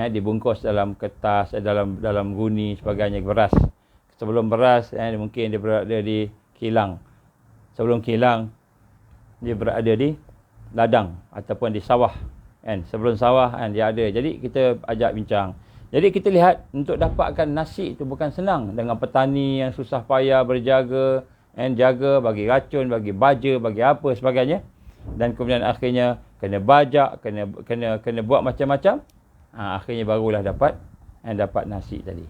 dibungkus dalam kertas, dalam guni sebagainya, beras. Sebelum beras mungkin dia berada di kilang. Sebelum kilang dia berada di ladang ataupun di sawah. Sebelum sawah dia ada. Jadi kita ajak bincang. Jadi kita lihat untuk dapatkan nasi itu bukan senang, dengan petani yang susah payah berjaga, jaga bagi racun, bagi baja, bagi apa sebagainya. Dan kemudian akhirnya kena bajak, kena buat macam-macam. Akhirnya barulah dapat nasi tadi.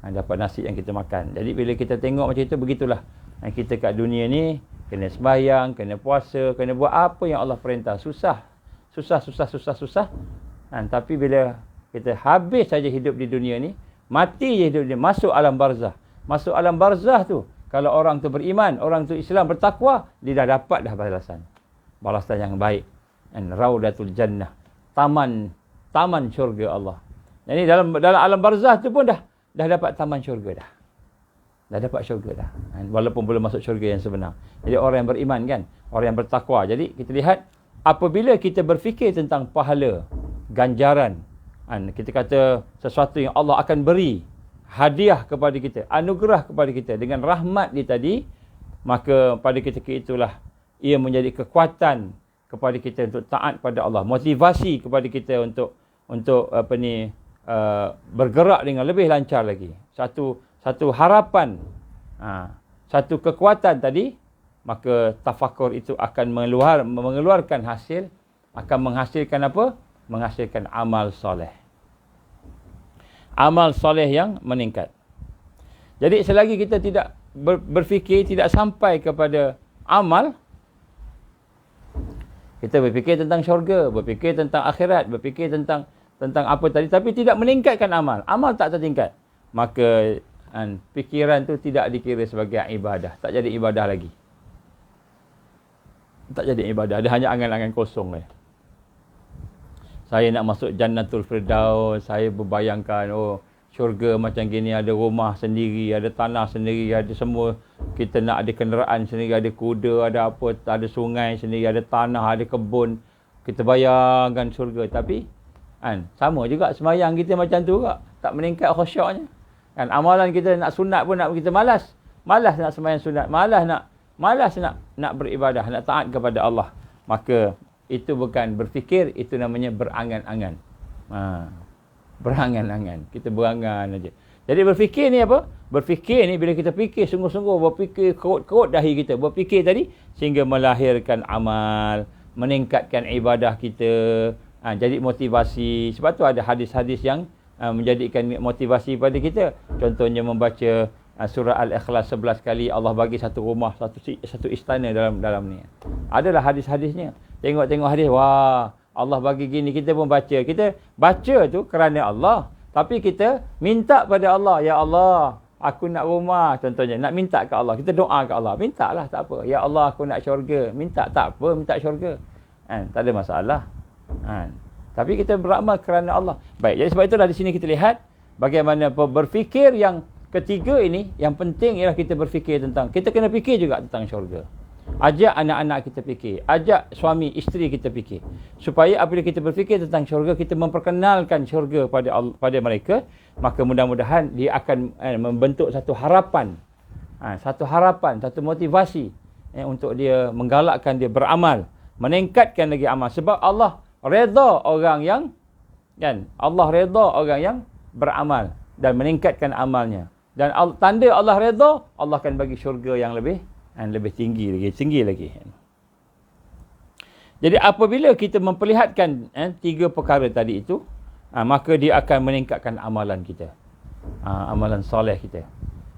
Dapat nasi yang kita makan. Jadi bila kita tengok macam itu, begitulah. Kita kat dunia ni kena sembahyang, kena puasa, kena buat apa yang Allah perintah. Susah. Tapi bila kita habis saja hidup di dunia ni, mati je hidup dia, masuk alam barzah. Masuk alam barzah tu, kalau orang tu beriman, orang tu Islam, bertakwa, dia dah dapat balasan. Balasan yang baik. Raudatul jannah. Taman syurga Allah. Jadi dalam alam barzah tu pun dah dapat taman syurga dah. Dah dapat syurga dah. Walaupun belum masuk syurga yang sebenar. Jadi orang yang beriman kan, orang yang bertakwa. Jadi kita lihat, apabila kita berfikir tentang pahala, ganjaran, kita kata sesuatu yang Allah akan beri hadiah kepada kita, anugerah kepada kita dengan rahmat dia tadi, maka pada ketika itulah ia menjadi kekuatan kepada kita untuk taat pada Allah, motivasi kepada kita untuk bergerak dengan lebih lancar lagi. Satu harapan, satu kekuatan tadi, maka tafakur itu akan mengeluarkan hasil, akan menghasilkan apa? Menghasilkan amal soleh. Amal soleh yang meningkat. Jadi selagi kita tidak berfikir, tidak sampai kepada amal, kita berfikir tentang syurga, berfikir tentang akhirat, berfikir tentang apa tadi, tapi tidak meningkatkan amal. Amal tak tertingkat. Maka fikiran tu tidak dikira sebagai ibadah. Tak jadi ibadah lagi. Tak jadi ibadah. Ada hanya angan-angan kosong. Saya nak masuk Jannatul Firdaus, saya berbayangkan, syurga macam gini, ada rumah sendiri, ada tanah sendiri, ada semua. Kita nak ada kenderaan sendiri, ada kuda, ada apa, ada sungai sendiri, ada tanah, ada kebun. Kita bayangkan syurga. Tapi sama juga sembahyang kita macam tu juga. Tak meningkat khusyuknya. Amalan kita nak sunat pun kita malas. Malas nak sembahyang sunat, malas nak beribadah, nak taat kepada Allah. Maka itu bukan berfikir, itu namanya berangan-angan. Berangan-angan. Kita berangan aja. Jadi berfikir ni apa? Berfikir ni bila kita fikir sungguh-sungguh, berfikir kerut-kerut dahi kita, berfikir tadi sehingga melahirkan amal, meningkatkan ibadah kita. Jadi motivasi. Sebab tu ada hadis-hadis yang menjadikan motivasi pada kita. Contohnya membaca surah Al-Ikhlas 11 kali, Allah bagi satu rumah, satu istana dalam ni. Adalah hadis-hadisnya. Tengok hadis, wah, Allah bagi gini, kita pun baca. Kita baca tu kerana Allah. Tapi kita minta pada Allah, ya Allah, aku nak rumah, contohnya. Nak minta ke Allah. Kita doa ke Allah. Mintalah, tak apa. Ya Allah, aku nak syurga. Minta, tak apa, minta syurga. Tak ada masalah. Tapi kita beramal kerana Allah. Baik, jadi sebab itulah di sini kita lihat bagaimana berfikir yang ketiga ini, yang penting ialah kita berfikir tentang, kita kena fikir juga tentang syurga. Ajak anak-anak kita fikir, ajak suami isteri kita fikir, supaya apabila kita berfikir tentang syurga, kita memperkenalkan syurga pada mereka, maka mudah-mudahan dia akan membentuk satu harapan, satu motivasi untuk dia menggalakkan dia beramal, meningkatkan lagi amal. Sebab Allah redha orang yang Allah redha orang yang beramal dan meningkatkan amalnya. Dan tanda Allah redha, Allah akan bagi syurga yang lebih tinggi lagi. Jadi apabila kita memperlihatkan tiga perkara tadi itu, maka dia akan meningkatkan amalan kita, amalan soleh kita.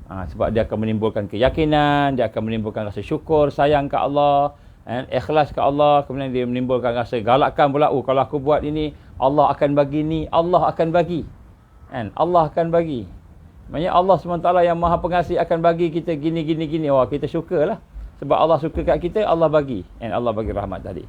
Sebab dia akan menimbulkan keyakinan, dia akan menimbulkan rasa syukur, sayang ke Allah, ikhlas ke Allah. Kemudian dia menimbulkan rasa galakkan pula, kalau aku buat ini, Allah akan bagi ni, Allah akan bagi. Allah akan bagi. Maksudnya Allah SWT yang Maha Pengasih akan bagi kita gini. Wah, kita syukurlah. Sebab Allah suka kat kita, Allah bagi. Allah bagi rahmat tadi.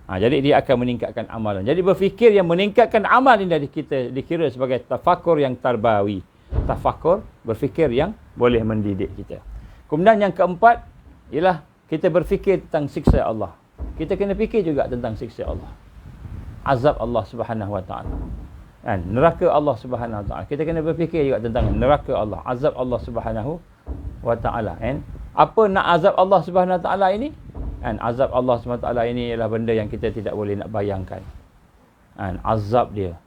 Jadi dia akan meningkatkan amalan. Jadi berfikir yang meningkatkan amal ini dari kita dikira sebagai tafakur yang tarbawi. Tafakur, berfikir yang boleh mendidik kita. Kemudian yang keempat ialah kita berfikir tentang siksa Allah. Kita kena fikir juga tentang siksa Allah. Azab Allah Subhanahu Wa Taala. Kan? Neraka Allah Subhanahu Wa Taala. Kita kena berfikir juga tentang neraka Allah, azab Allah Subhanahu Wa Taala. Kan? Apa nak azab Allah Subhanahu Wa Taala ini? Kan? Azab Allah Subhanahu Wa Taala ini ialah benda yang kita tidak boleh nak bayangkan. Kan? Azab dia.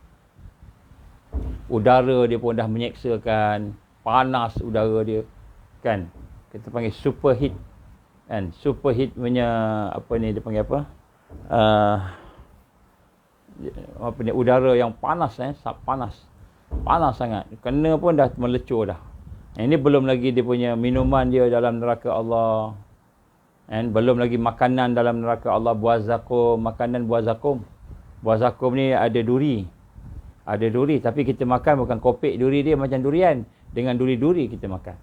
Udara dia pun dah menyeksakan, panas udara dia. Kan? Kita panggil superheat. Kan? Superheat punya apa ni dia panggil apa? Apa ni, udara yang panas, panas sangat, kena pun dah melecur dah. Ini belum lagi dia punya minuman dia dalam neraka Allah, belum lagi makanan dalam neraka Allah, buah zakum, makanan buah zakum ni ada duri, tapi kita makan bukan kopek duri dia macam durian, dengan duri-duri kita makan.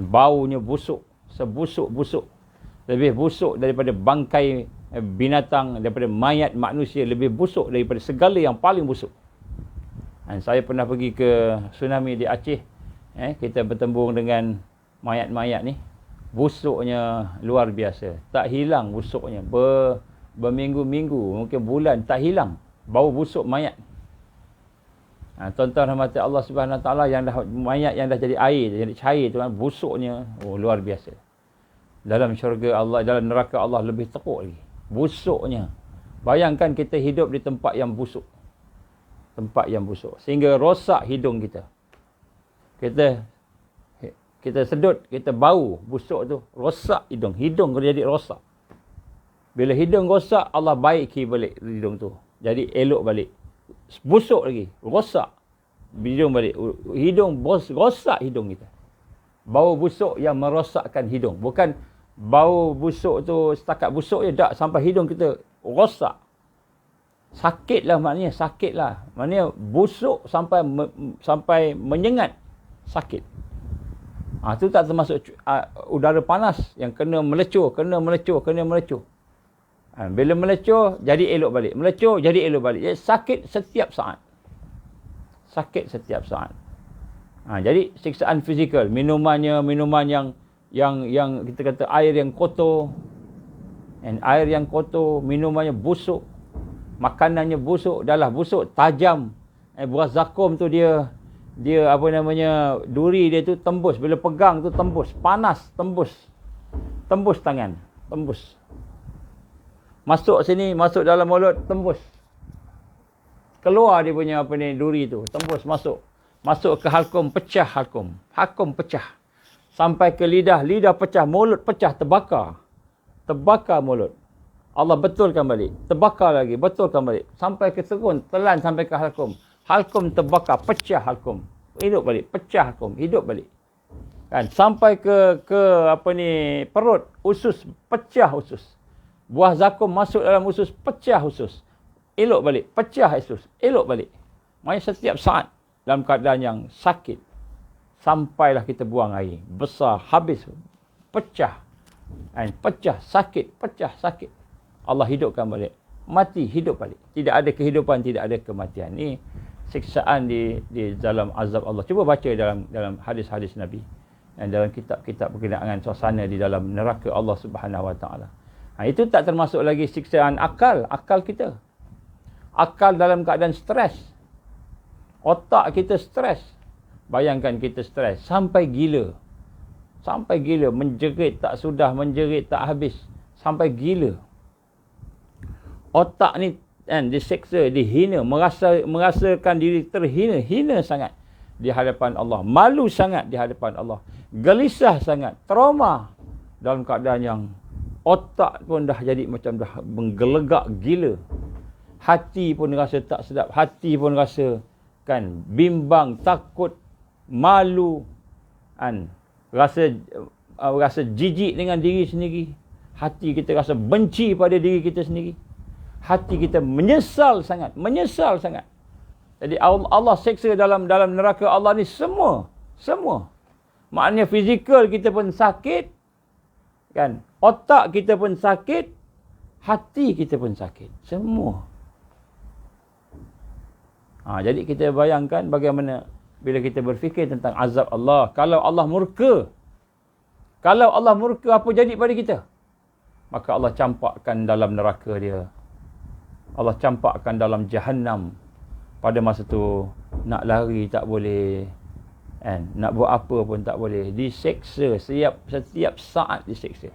Baunya busuk, sebusuk-busuk, lebih busuk daripada bangkai binatang, daripada mayat manusia, lebih busuk daripada segala yang paling busuk. Saya pernah pergi ke tsunami di Aceh. Kita bertembung dengan mayat-mayat ni. Busuknya luar biasa. Tak hilang busuknya. Berminggu-minggu, mungkin bulan, tak hilang bau busuk mayat. Tuan-tuan rahmati Allah Subhanahu Wa Taala, yang dah mayat yang dah jadi air, jadi cair tu kan, busuknya luar biasa. Dalam syurga Allah, dalam neraka Allah lebih teruk lagi. Busuknya. Bayangkan kita hidup di tempat yang busuk. Tempat yang busuk. Sehingga rosak hidung kita. Kita sedut, kita bau busuk tu, rosak hidung. Hidung kena jadi rosak. Bila hidung rosak, Allah baiki balik hidung tu. Jadi elok balik. Busuk lagi, rosak hidung balik. Hidung rosak hidung kita. Bau busuk yang merosakkan hidung. Bukan bau busuk tu setakat busuk je, tak, sampai hidung kita rosak. Sakitlah maknanya, sakitlah. Maknanya busuk sampai menyengat, sakit. Tu tak termasuk udara panas yang kena melecur. Bila melecur, jadi elok balik. Melecur, jadi elok balik. Jadi sakit setiap saat. Jadi siksaan fizikal. Minuman yang kita kata air yang kotor. Air yang kotor, minumannya busuk. Makanannya busuk. Dah lah busuk, tajam. Buah zakum tu dia apa namanya, duri dia tu tembus. Bila pegang tu tembus. Panas, tembus. Tembus tangan. Tembus. Masuk sini, masuk dalam mulut, tembus. Keluar dia punya apa ni, duri tu, tembus masuk. Masuk ke halkum, pecah halkum. Halkum pecah. Sampai ke lidah, lidah pecah, mulut pecah, terbakar. Terbakar mulut. Allah betulkan balik. Terbakar lagi, betulkan balik. Sampai ke terun, telan sampai ke halkum. Halkum terbakar, pecah halkum. Hidup balik, pecah halkum, hidup balik. Kan? Sampai ke apa ni, perut, usus, pecah usus. Buah zakum masuk dalam usus, pecah usus. Elok balik, pecah usus, elok balik. Maksudnya setiap saat dalam keadaan yang sakit. Sampailah kita buang air. Besar, habis, pecah. Pecah, sakit, pecah, sakit. Allah hidupkan balik. Mati, hidup balik. Tidak ada kehidupan, tidak ada kematian. Ini siksaan di dalam azab Allah. Cuba baca dalam hadis-hadis Nabi. Dan dalam kitab-kitab berkenaan suasana di dalam neraka Allah Subhanahu Wa Taala. Itu tak termasuk lagi siksaan akal kita. Akal dalam keadaan stres. Otak kita stres. Bayangkan kita stres sampai gila. Sampai gila, menjerit tak sudah, menjerit tak habis. Sampai gila. Otak ni diseksa, dihina, merasakan diri terhina, hina sangat di hadapan Allah. Malu sangat di hadapan Allah. Gelisah sangat, trauma dalam keadaan yang otak pun dah jadi macam dah menggelegak gila. Hati pun rasa tak sedap. Hati pun rasa kan bimbang, takut, malu, rasa jijik dengan diri sendiri. Hati kita rasa benci pada diri kita sendiri. Hati kita menyesal sangat. Jadi Allah seksa dalam neraka Allah ni semua. Maknanya fizikal kita pun sakit. Kan? Otak kita pun sakit. hati kita pun sakit. Semua. Jadi kita bayangkan bagaimana bila kita berfikir tentang azab Allah. Kalau Allah murka, apa jadi pada kita? Maka Allah campakkan dalam neraka dia. Allah campakkan dalam Jahannam. Pada masa tu, nak lari tak boleh. Nak buat apa pun tak boleh. Diseksa. Setiap saat diseksa.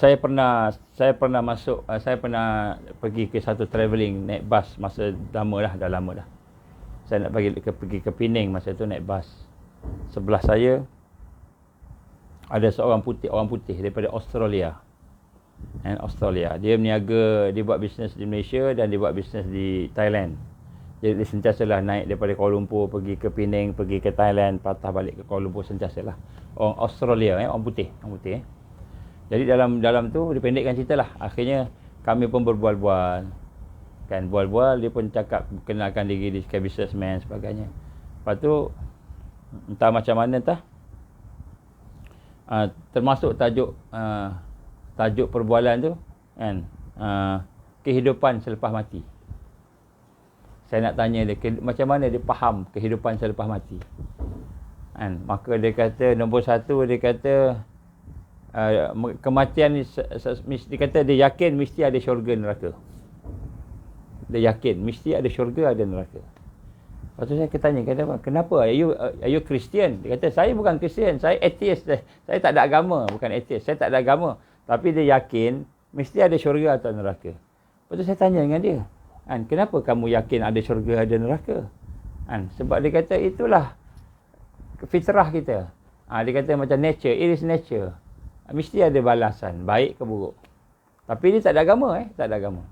Saya pernah pergi ke satu travelling naik bas masa dah lama dah. Saya nak pergi ke Penang masa tu naik bas. Sebelah saya ada seorang orang putih daripada Australia. Dia berniaga, dia buat bisnes di Malaysia dan dia buat bisnes di Thailand. Jadi dia sentiasalah naik daripada Kuala Lumpur pergi ke Penang, pergi ke Thailand, patah balik ke Kuala Lumpur, sentiasalah. Orang Australia, orang putih. Jadi dalam tu dipendekkan ceritalah. Akhirnya kami pun berbual-bual. Bual-bual, dia pun cakap kenalkan diri dia sebagai businessman sebagainya. Lepas tu entah macam mana termasuk tajuk perbualan tu kehidupan selepas mati. Saya nak tanya dia macam mana dia faham kehidupan selepas mati. Maka dia kata nombor satu, dia kata kematian ni, dia kata dia yakin mesti ada syurga neraka. Dia yakin mesti ada syurga ada neraka. Lepas tu saya tanya, kenapa? Are you Christian? Dia kata saya bukan Christian, saya atheist. Saya tak ada agama, bukan atheist. Saya tak ada agama. Tapi dia yakin mesti ada syurga atau neraka. Lepas tu saya tanya dengan dia, kenapa kamu yakin ada syurga ada neraka? Sebab dia kata itulah fitrah kita. Dia kata macam nature, it is nature. Mesti ada balasan, baik ke buruk. Tapi dia tak ada agama, tak ada agama.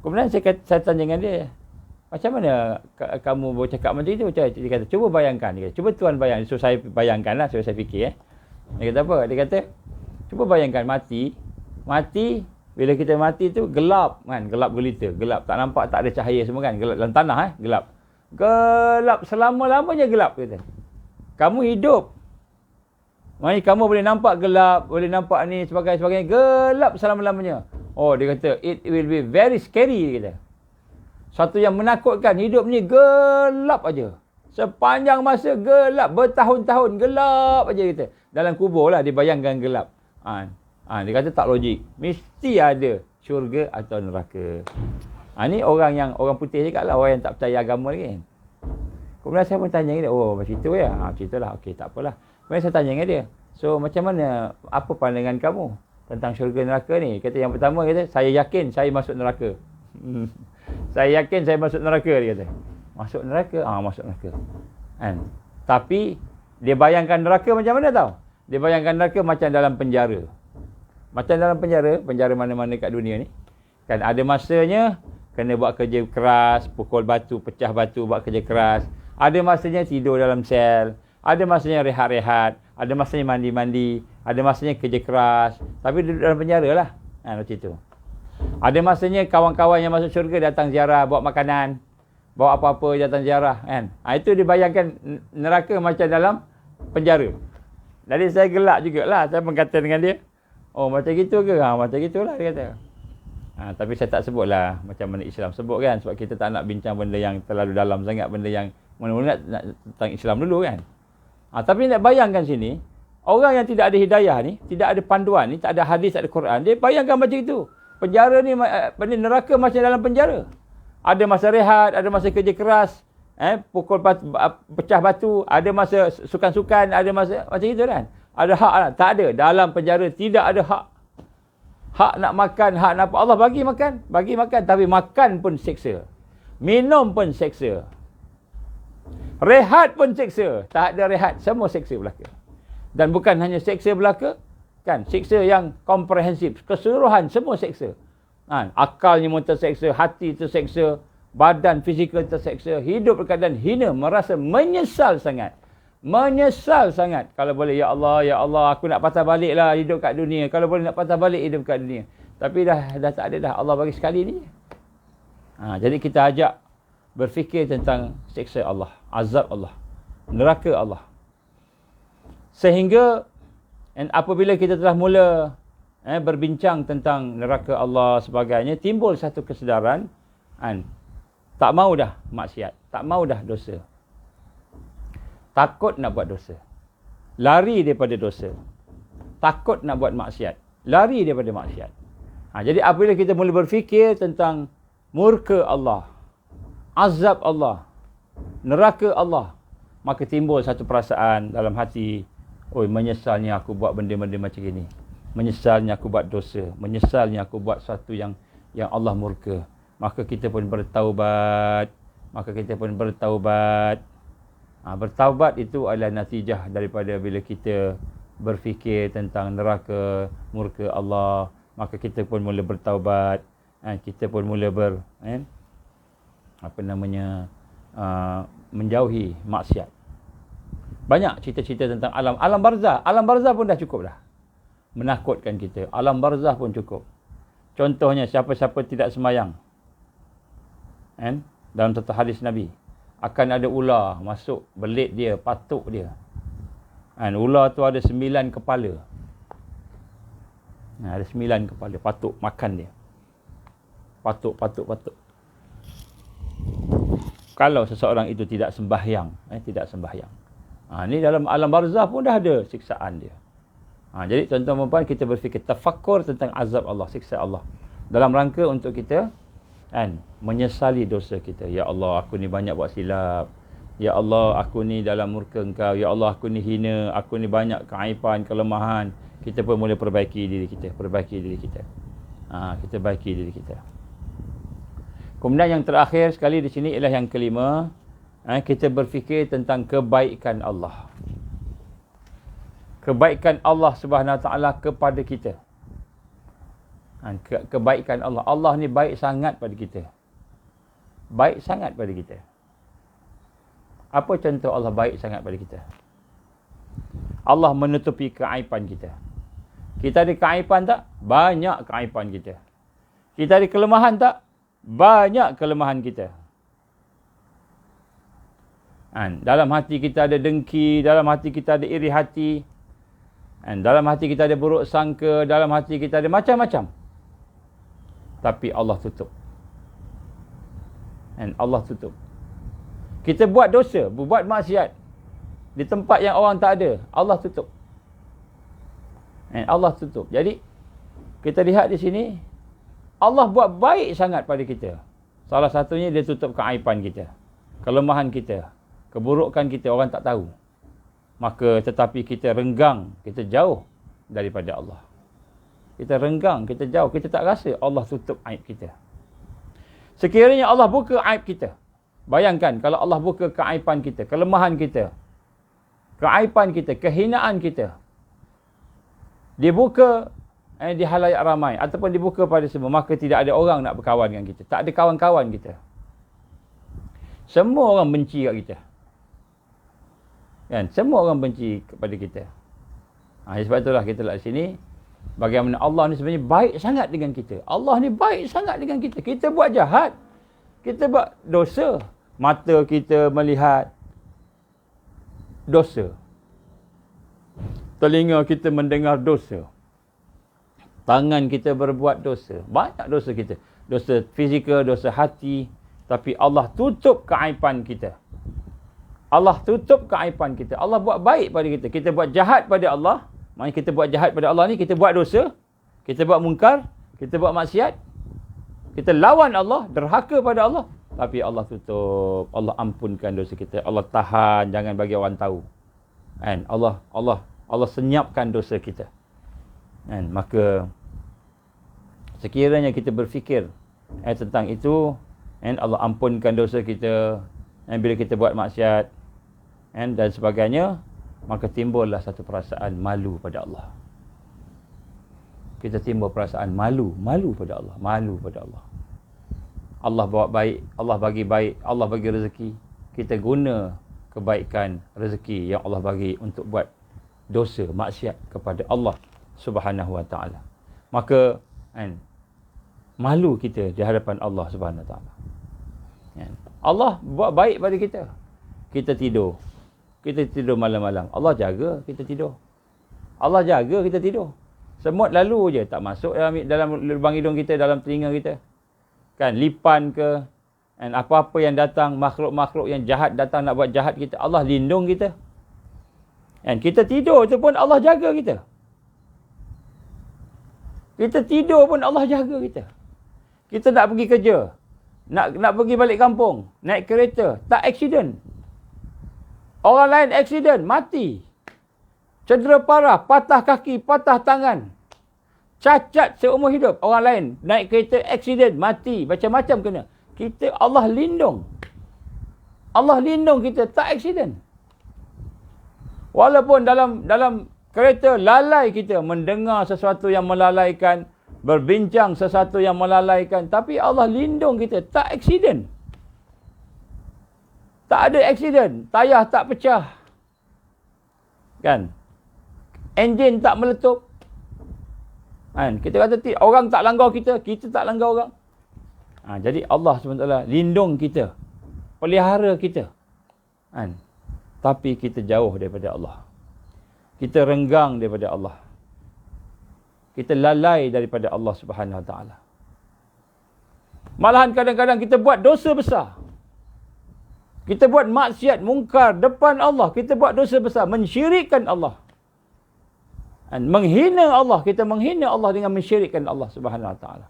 Kemudian saya tanya dengan dia, macam mana kamu boleh cakap macam itu? Dia kata, cuba bayangkan. Dia kata, cuba tuan bayangkan. So saya bayangkanlah, so saya fikir. Dia kata apa? Dia kata, cuba bayangkan mati, bila kita mati tu gelap gelap gelita, gelap, tak nampak, tak ada cahaya semua kan, gelap dalam tanah gelap. Gelap selama-lamanya gelap kata. Kamu hidup. Maksudnya kamu boleh nampak gelap, boleh nampak ni sebagainya, gelap selama-lamanya. Oh, dia kata it will be very scary, dia kata. Satu yang menakutkan, hidup ni gelap aja. Sepanjang masa gelap, bertahun-tahun gelap aja kita. Dalam kubur lah dia bayangkan gelap. Dia kata tak logik. Mesti ada syurga atau neraka. Ni orang putih cakap lah, orang yang tak percaya agama lagi kan. Kemudian saya pun tanya dia, oh macam itu ya? Ceritalah, okey tak apalah. Kemudian saya tanya dengan dia, so macam mana, apa pandangan kamu tentang syurga neraka ni? Kata yang pertama, kata saya yakin saya masuk neraka. Saya yakin saya masuk neraka, dia kata. Masuk neraka? Masuk neraka. Tapi dia bayangkan neraka macam mana tau? Dia bayangkan neraka macam dalam penjara. Macam dalam penjara mana-mana kat dunia ni. Kan ada masanya kena buat kerja keras, pukul batu, pecah batu, buat kerja keras. Ada masanya tidur dalam sel. Ada masanya rehat-rehat. Ada masanya mandi-mandi. Ada masanya kerja keras. Tapi duduk dalam penjara lah. Macam tu. Ada masanya kawan-kawan yang masuk syurga datang ziarah, bawa makanan, bawa apa-apa datang ziarah kan. Itu dibayangkan neraka macam dalam penjara. Jadi saya gelak jugalah. Saya berkata dengan dia, oh macam gitu ke? Macam gitulah dia kata. Tapi saya tak sebutlah macam mana Islam sebut kan. Sebab kita tak nak bincang benda yang terlalu dalam sangat. Benda yang mula-mula nak tentang Islam dulu kan. Tapi nak bayangkan sini, orang yang tidak ada hidayah ni, tidak ada panduan ni, tak ada hadis, tak ada Quran, dia bayangkan macam itu. Penjara ni, neraka macam dalam penjara. Ada masa rehat, ada masa kerja keras, pukul pecah batu, ada masa sukan-sukan, ada masa macam itu kan. Ada hak lah. Tak ada. Dalam penjara tidak ada hak. Hak nak makan, hak nak apa. Allah bagi makan. Tapi makan pun seksa. Minum pun seksa. Rehat pun seksa. Tak ada rehat. Semua seksa belaka. Dan bukan hanya seksa belaka, kan, seksa yang komprehensif, keseluruhan semua seksa. Akalnya pun terseksa, hati terseksa, badan fizikal terseksa, hidup berkeadaan hina, merasa menyesal sangat. Kalau boleh, ya Allah, aku nak patah balik lah hidup kat dunia. Kalau boleh nak patah balik hidup kat dunia. Tapi dah tak ada dah. Allah bagi sekali ni. Jadi kita ajak berfikir tentang seksa Allah, azab Allah, neraka Allah. Sehingga apabila kita telah mula berbincang tentang neraka Allah sebagainya, timbul satu kesedaran, kan, tak mau dah maksiat, tak mau dah dosa. Takut nak buat dosa. Lari daripada dosa. Takut nak buat maksiat. Lari daripada maksiat. Jadi apabila kita mula berfikir tentang murka Allah, azab Allah, neraka Allah, maka timbul satu perasaan dalam hati, oi, menyesalnya aku buat benda-benda macam ini. Menyesalnya aku buat dosa. Menyesalnya aku buat sesuatu yang Allah murka. Maka kita pun bertaubat. Bertaubat itu adalah natijah daripada bila kita berfikir tentang neraka, murka Allah. Maka kita pun mula bertaubat. Kita pun mula menjauhi maksiat. Banyak cerita-cerita tentang alam barzah. Alam barzah pun dah cukup dah menakutkan kita. Alam barzah pun cukup. Contohnya, siapa-siapa tidak semayang, dalam satu hadis Nabi, akan ada ular masuk belit dia, patuk dia. Ular tu ada 9 kepala. Ada 9 kepala, patuk makan dia. Patuk. Kalau seseorang itu tidak sembahyang, ni dalam alam barzah pun dah ada siksaan dia. Jadi tuan-tuan dan puan, kita berfikir tafakkur tentang azab Allah, siksa Allah, dalam rangka untuk kita menyesali dosa kita. Ya Allah, aku ni banyak buat silap. Ya Allah, aku ni dalam murka Engkau. Ya Allah, aku ni hina. Aku ni banyak keaiban, kelemahan. Kita pun mula perbaiki diri kita. Kita baiki diri kita. Kemudian yang terakhir sekali di sini ialah yang kelima. Kita berfikir tentang kebaikan Allah. Kebaikan Allah Subhanahu Wa Taala kepada kita. Kebaikan Allah. Allah ni baik sangat pada kita. Baik sangat pada kita. Apa contoh Allah baik sangat pada kita? Allah menutupi keaiban kita. Kita ada keaiban tak? Banyak keaiban kita. Kita ada kelemahan tak? Banyak kelemahan kita. Dalam hati kita ada dengki, dalam hati kita ada iri hati, dalam hati kita ada buruk sangka, dalam hati kita ada macam-macam. Tapi Allah tutup. Allah tutup. Kita buat dosa, buat maksiat di tempat yang orang tak ada, Allah tutup. Allah tutup. Jadi kita lihat di sini, Allah buat baik sangat pada kita. Salah satunya dia tutup keaiban kita, kelemahan kita, keburukan kita, orang tak tahu. Maka tetapi kita renggang, kita jauh daripada Allah. Kita renggang, kita jauh, kita tak rasa Allah tutup aib kita. Sekiranya Allah buka aib kita, bayangkan kalau Allah buka keaiban kita, kelemahan kita, keaiban kita, kehinaan kita, dia buka di halayak ramai ataupun dibuka pada semua, maka tidak ada orang nak berkawan dengan kita. Tak ada kawan-kawan kita. Semua orang benci kat kita. Semua orang benci kepada kita. Sebab itulah kita lihat sini, bagaimana Allah ni sebenarnya baik sangat dengan kita. Allah ni baik sangat dengan kita. Kita buat jahat, kita buat dosa, mata kita melihat dosa, telinga kita mendengar dosa, tangan kita berbuat dosa, banyak dosa kita, dosa fizikal, dosa hati. Tapi Allah tutup keaiban kita. Allah tutup keaiban kita. Allah buat baik pada kita. Kita buat jahat pada Allah. Maksudnya kita buat jahat pada Allah ni, kita buat dosa, kita buat mungkar, kita buat maksiat, kita lawan Allah, derhaka pada Allah. Tapi Allah tutup. Allah ampunkan dosa kita. Allah tahan, jangan bagi orang tahu. Allah senyapkan dosa kita. Maka sekiranya kita berfikir tentang itu, Allah ampunkan dosa kita, bila kita buat maksiat dan sebagainya, maka timbullah satu perasaan malu pada Allah. Kita timbul perasaan malu pada Allah, Allah bawa baik, Allah bagi baik, Allah bagi rezeki. Kita guna kebaikan rezeki yang Allah bagi untuk buat dosa, maksiat kepada Allah Subhanahu Wa Taala. Maka malu kita di hadapan Allah Subhanahu Wa Taala. Allah buat baik pada kita. Kita tidur malam-malam, Allah jaga kita tidur. Allah jaga kita tidur. Semut lalu je, tak masuk dalam lubang hidung kita, dalam telinga kita. Kan, lipan ke, dan apa-apa yang datang, makhluk-makhluk yang jahat datang nak buat jahat kita, Allah lindung kita. Dan kita tidur tu pun Allah jaga kita. Kita tidur pun Allah jaga kita. Kita nak pergi kerja, nak pergi balik kampung, naik kereta, tak aksiden. Orang lain aksiden, mati. Cedera parah, patah kaki, patah tangan. Cacat seumur hidup. Orang lain naik kereta, aksiden, mati. Macam-macam kena. Kita, Allah lindung. Allah lindung kita, tak aksiden. Walaupun dalam kereta lalai kita mendengar sesuatu yang melalaikan, berbincang sesuatu yang melalaikan, tapi Allah lindung kita, tak aksiden. Tak ada aksiden, tayar tak pecah. Kan? Enjin tak meletup. Kan? Kita kata orang tak langgar kita, kita tak langgar orang. Jadi Allah SWT lindung kita, pelihara kita. Kan? Tapi kita jauh daripada Allah. Kita renggang daripada Allah. Kita lalai daripada Allah Subhanahu Wa Taala. Malahan kadang-kadang kita buat dosa besar. Kita buat maksiat, mungkar depan Allah. Kita buat dosa besar, mensyirikkan Allah. Dan menghina Allah. Kita menghina Allah dengan mensyirikkan Allah Subhanahu Wa Taala.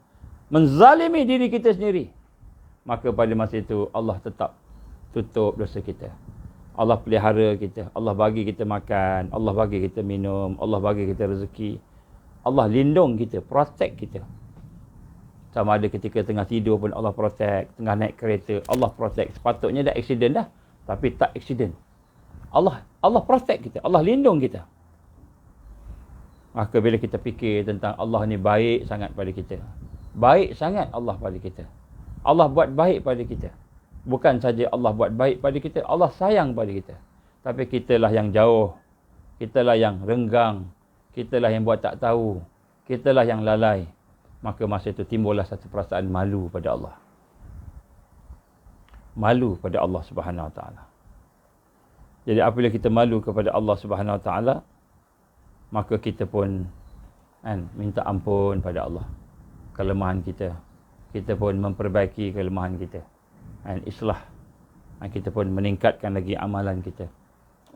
Menzalimi diri kita sendiri. Maka pada masa itu Allah tetap tutup dosa kita. Allah pelihara kita. Allah bagi kita makan. Allah bagi kita minum. Allah bagi kita rezeki. Allah lindung kita. Protect kita. Sama ada ketika tengah tidur pun Allah protect. Tengah naik kereta. Allah protect. Sepatutnya dah aksiden dah. Tapi tak aksiden. Allah protect kita. Allah lindung kita. Maka bila kita fikir tentang Allah ni baik sangat pada kita. Baik sangat Allah pada kita. Allah buat baik pada kita. Bukan saja Allah buat baik pada kita, Allah sayang pada kita. Tapi kitalah yang jauh. Kitalah yang renggang. Kitalah yang buat tak tahu. Kitalah yang lalai. Maka masa itu timbullah satu perasaan malu pada Allah. Malu pada Allah Subhanahu Wa Taala. Jadi apabila kita malu kepada Allah Subhanahu Wa Taala, maka kita pun minta ampun pada Allah. Kelemahan kita. Kita pun memperbaiki kelemahan kita. Islah. Kita pun meningkatkan lagi amalan kita.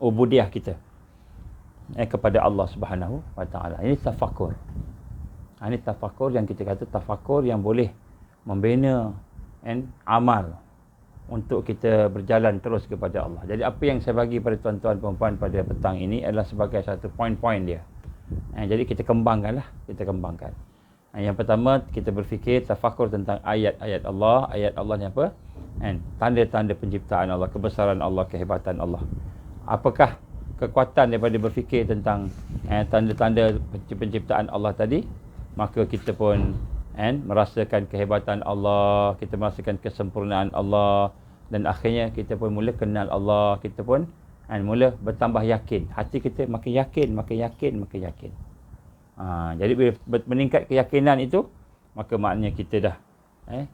Ubudiah kita. Kepada Allah Subhanahu Wa Taala. Ini tafakur. Ini tafakur yang kita kata tafakur yang boleh membina amal untuk kita berjalan terus kepada Allah. Jadi apa yang saya bagi pada tuan-tuan perempuan pada petang ini adalah sebagai satu poin-poin dia. Jadi kita kembangkanlah. Kita kembangkan. Yang pertama, kita berfikir tafakur tentang ayat-ayat Allah. Ayat Allah ni apa? Tanda-tanda penciptaan Allah, kebesaran Allah, kehebatan Allah. Apakah kekuatan daripada berfikir tentang tanda-tanda penciptaan Allah tadi? Maka kita pun merasakan kehebatan Allah, kita merasakan kesempurnaan Allah, dan akhirnya kita pun mula kenal Allah, kita pun mula bertambah yakin. Hati kita makin yakin, makin yakin, makin yakin. Jadi bila meningkat keyakinan itu, maka maknanya kita dah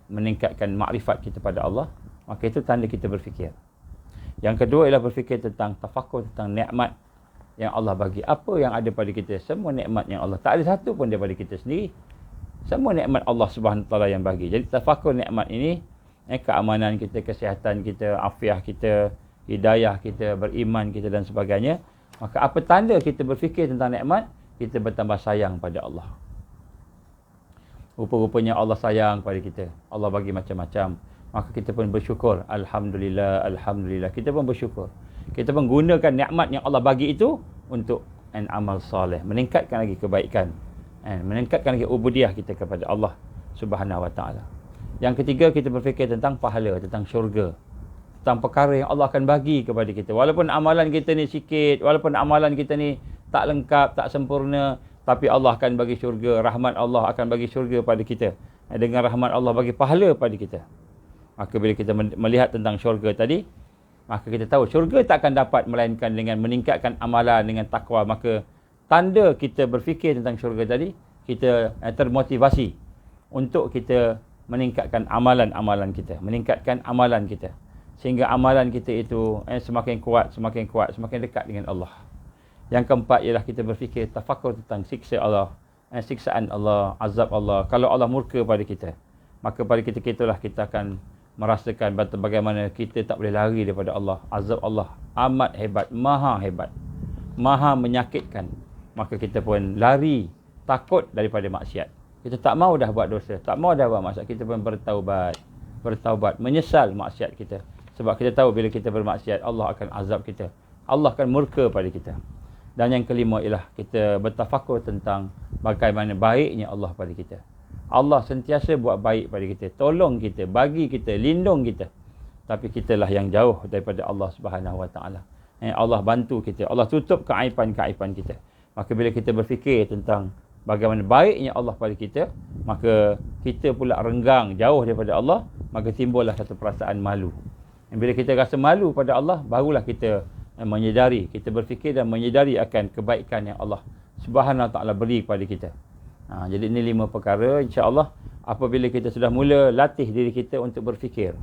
meningkatkan makrifat kita pada Allah. Maka itu tanda kita berfikir. Yang kedua ialah berfikir tentang tafakur, tentang nikmat yang Allah bagi. Apa yang ada pada kita, semua nikmat yang Allah, tak ada satu pun daripada kita sendiri. Semua nikmat Allah Subhanahu Taala yang bagi. Jadi tafakur nikmat ini, keamanan kita, kesihatan kita, afiah kita, hidayah kita, beriman kita dan sebagainya. Maka apa tanda kita berfikir tentang nikmat? Kita bertambah sayang pada Allah. Rupa-rupanya Allah sayang pada kita. Allah bagi macam-macam. Maka kita pun bersyukur. Alhamdulillah, Alhamdulillah. Kita pun bersyukur. Kita pun gunakan nikmat yang Allah bagi itu untuk amal soleh. Meningkatkan lagi kebaikan. Meningkatkan lagi ubudiah kita kepada Allah Subhanahu Wa Taala. Yang ketiga, kita berfikir tentang pahala, tentang syurga. Tentang perkara yang Allah akan bagi kepada kita. Walaupun amalan kita ni sikit, walaupun amalan kita ni tak lengkap, tak sempurna, tapi Allah akan bagi syurga. Rahmat Allah akan bagi syurga pada kita. Dengan rahmat Allah bagi pahala pada kita. Maka bila kita melihat tentang syurga tadi, maka kita tahu syurga tak akan dapat melainkan dengan meningkatkan amalan, dengan takwa. Maka tanda kita berfikir tentang syurga tadi, kita termotivasi untuk kita meningkatkan amalan-amalan kita. Meningkatkan amalan kita. Sehingga amalan kita itu semakin kuat, semakin kuat, semakin dekat dengan Allah. Yang keempat ialah kita berfikir tafakur tentang siksa Allah. siksaan Allah, azab Allah. Kalau Allah murka pada kita, maka pada kita itulah kita akan merasakan bagaimana kita tak boleh lari daripada Allah. Azab Allah amat hebat, maha hebat, maha menyakitkan. Maka kita pun lari, takut daripada maksiat. Kita tak mau dah buat dosa, tak mau dah buat maksiat. Kita pun bertaubat, menyesal maksiat kita. Sebab kita tahu bila kita bermaksiat, Allah akan azab kita. Allah akan murka pada kita. Dan yang kelima ialah kita bertafakur tentang bagaimana baiknya Allah pada kita. Allah sentiasa buat baik pada kita, tolong kita, bagi kita, lindung kita. Tapi kitalah yang jauh daripada Allah Subhanahu Wa Taala. Allah bantu kita, Allah tutup keaiban-keaiban kita. Maka bila kita berfikir tentang bagaimana baiknya Allah pada kita, maka kita pula renggang jauh daripada Allah, maka timbullah satu perasaan malu. Dan bila kita rasa malu pada Allah, barulah kita menyedari, kita berfikir dan menyedari akan kebaikan yang Allah Subhanahu Wa Taala beri kepada kita. Jadi ini 5 perkara, insya-Allah apabila kita sudah mula latih diri kita untuk berfikir,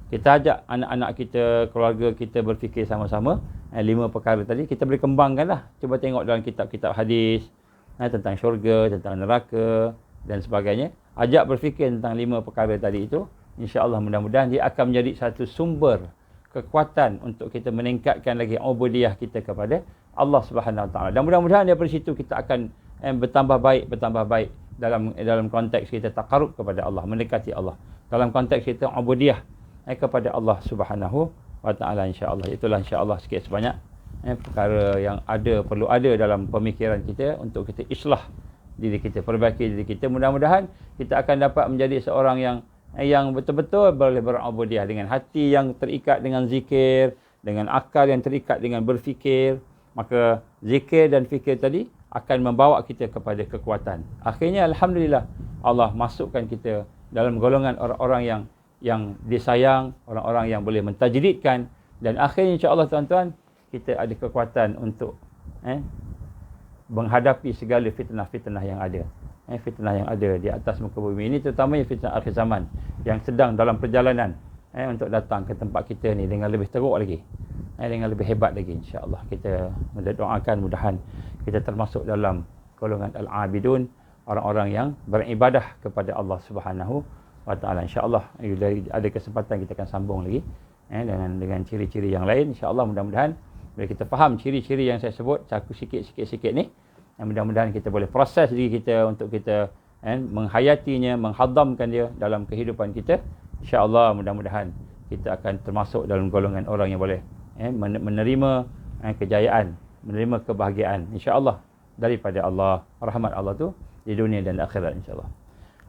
kita ajak anak-anak kita, keluarga kita berfikir sama-sama, 5 perkara tadi kita boleh kembangkanlah. Cuba tengok dalam kitab-kitab hadis tentang syurga, tentang neraka dan sebagainya. Ajak berfikir tentang 5 perkara tadi itu, insya-Allah mudah-mudahan dia akan menjadi satu sumber kekuatan untuk kita meningkatkan lagi ubudiyah kita kepada Allah Subhanahu Wa Taala. Dan mudah-mudahan daripada situ kita akan bertambah baik dalam konteks kita taqarrub kepada Allah, mendekati Allah. Dalam konteks kita ubudiyah kepada Allah Subhanahu Wa Taala, insya-Allah. Itulah insya-Allah sikit sebanyak perkara yang perlu ada dalam pemikiran kita untuk kita islah diri kita, perbaiki diri kita. Mudah-mudahan kita akan dapat menjadi seorang yang betul-betul boleh berubudiyah dengan hati yang terikat dengan zikir, dengan akal yang terikat dengan berfikir. Maka zikir dan fikir tadi akan membawa kita kepada kekuatan. Akhirnya alhamdulillah Allah masukkan kita dalam golongan orang-orang yang disayang, orang-orang yang boleh mentajdidkan, dan akhirnya insya-Allah tuan-tuan kita ada kekuatan untuk menghadapi segala fitnah-fitnah yang ada. Fitnah yang ada di atas muka bumi ini, terutamanya fitnah akhir zaman yang sedang dalam perjalanan untuk datang ke tempat kita ni dengan lebih teruk lagi, dengan lebih hebat lagi, insya-Allah. Kita doakan mudahan kita termasuk dalam golongan al-abidun, orang-orang yang beribadah kepada Allah Subhanahu Wa Taala, insya-Allah. Ada kesempatan kita akan sambung lagi dengan ciri-ciri yang lain, insya-Allah. Mudah-mudahan bila kita faham ciri-ciri yang saya sebut cakup sikit ni, mudah-mudahan kita boleh proses diri kita untuk kita menghayatinya, menghadamkan dia dalam kehidupan kita. InsyaAllah mudah-mudahan kita akan termasuk dalam golongan orang yang boleh menerima kejayaan, menerima kebahagiaan, insyaAllah, daripada Allah, rahmat Allah tu di dunia dan akhirat, insyaAllah.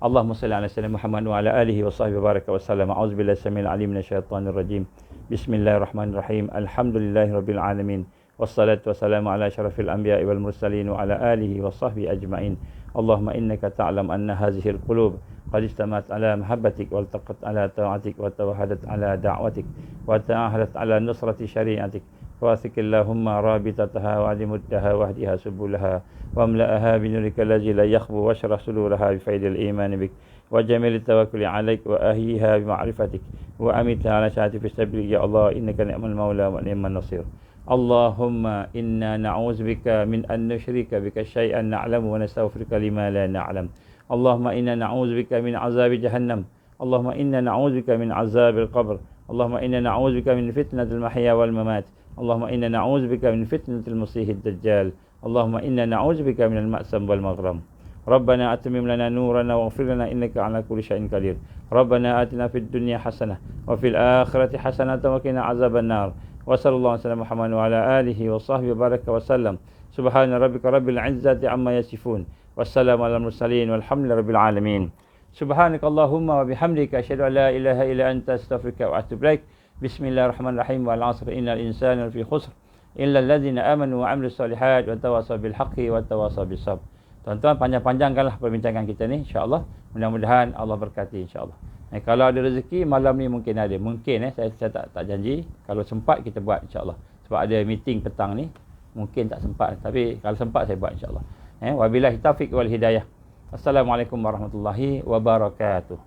Allahumma salli ala sayyidina Muhammad wa ala alihi wa sahbihi baraka wa sallam. A'udzubillahi samil alim minasyaitonir rajim. Bismillahirrahmanirrahim. Alhamdulillahirabbil alamin. Wassalatu wassalamu ala asyrafil anbiya'i wal mursalin wa ala alihi wa sahbihi ajma'in. Allahumma innaka ta'lam anna hadhihi al-qulub qad istamat ala mahabbatik wa altaqat ala ta'atik wa tawahadat ala da'watik wa ta'ahadat ala nusrati syari'atik. Wasik Allahumma rabitataha wa adimuddaha wahdiha subulaha wa amla'aha binurika allazi la yakhbu wa syrah suduraha bifaidil iman bik wa jamil tawakkuli alaik wa ahyiha bima'rifatik wa amitha ala syahati fi sabilik. Ya Allah, innaka ni'mal maula wa ni'man nasir. Allahumma inna na'udzubika min an nusyrika bika syai'an na'lamu wa nastaghfiruka lima la na'lam. Allahumma inna na'udzubika min azabi jahannam. Allahumma inna na'udzubika min azabil qabr. Allahumma inna na'udzubika min fitnatil mahya wal mamat. Allahumma inna na'udzubika min fitnatil masiihid dajjal. Allahumma inna na'udzubika minal ma'sam wal maghram. Rabbana atmim lana nurana waghfir lana innaka 'ala kulli syai'in qadir. Rabbana atina fid dunya hasanah wa fil akhirati hasanah wa qina 'adzaban nar. Wa sallallahu alaihi wasallam Muhammad wa ala alihi wa sahbihi baraka wa sallam. Subhana rabbika rabbil izzati amma yasifun. Wassalamu alal mursalin walhamdulillahi rabbil alamin. Subhanakallahumma wa bihamdika asyhadu an la ilaha illa anta astaghfiruka wa atubu ilaik. Bismillahirrahmanirrahim. Wal 'asri innal insana lafi khusr illa alladzina amanu wa 'amilus solihat wa tawasaw bil haqqi wa tawasaw bis sabr. Tuan-tuan, panjang-panjangkanlah perbincangan kita ni, insya-Allah. Mudah-mudahan Allah berkati, insya-Allah. Kalau ada rezeki malam ni mungkin ada. Mungkin saya tak janji. Kalau sempat kita buat, insya-Allah. Sebab ada meeting petang ni, mungkin tak sempat. Tapi kalau sempat saya buat, insya-Allah. Wabillahi taufiq wal hidayah. Assalamualaikum warahmatullahi wabarakatuh.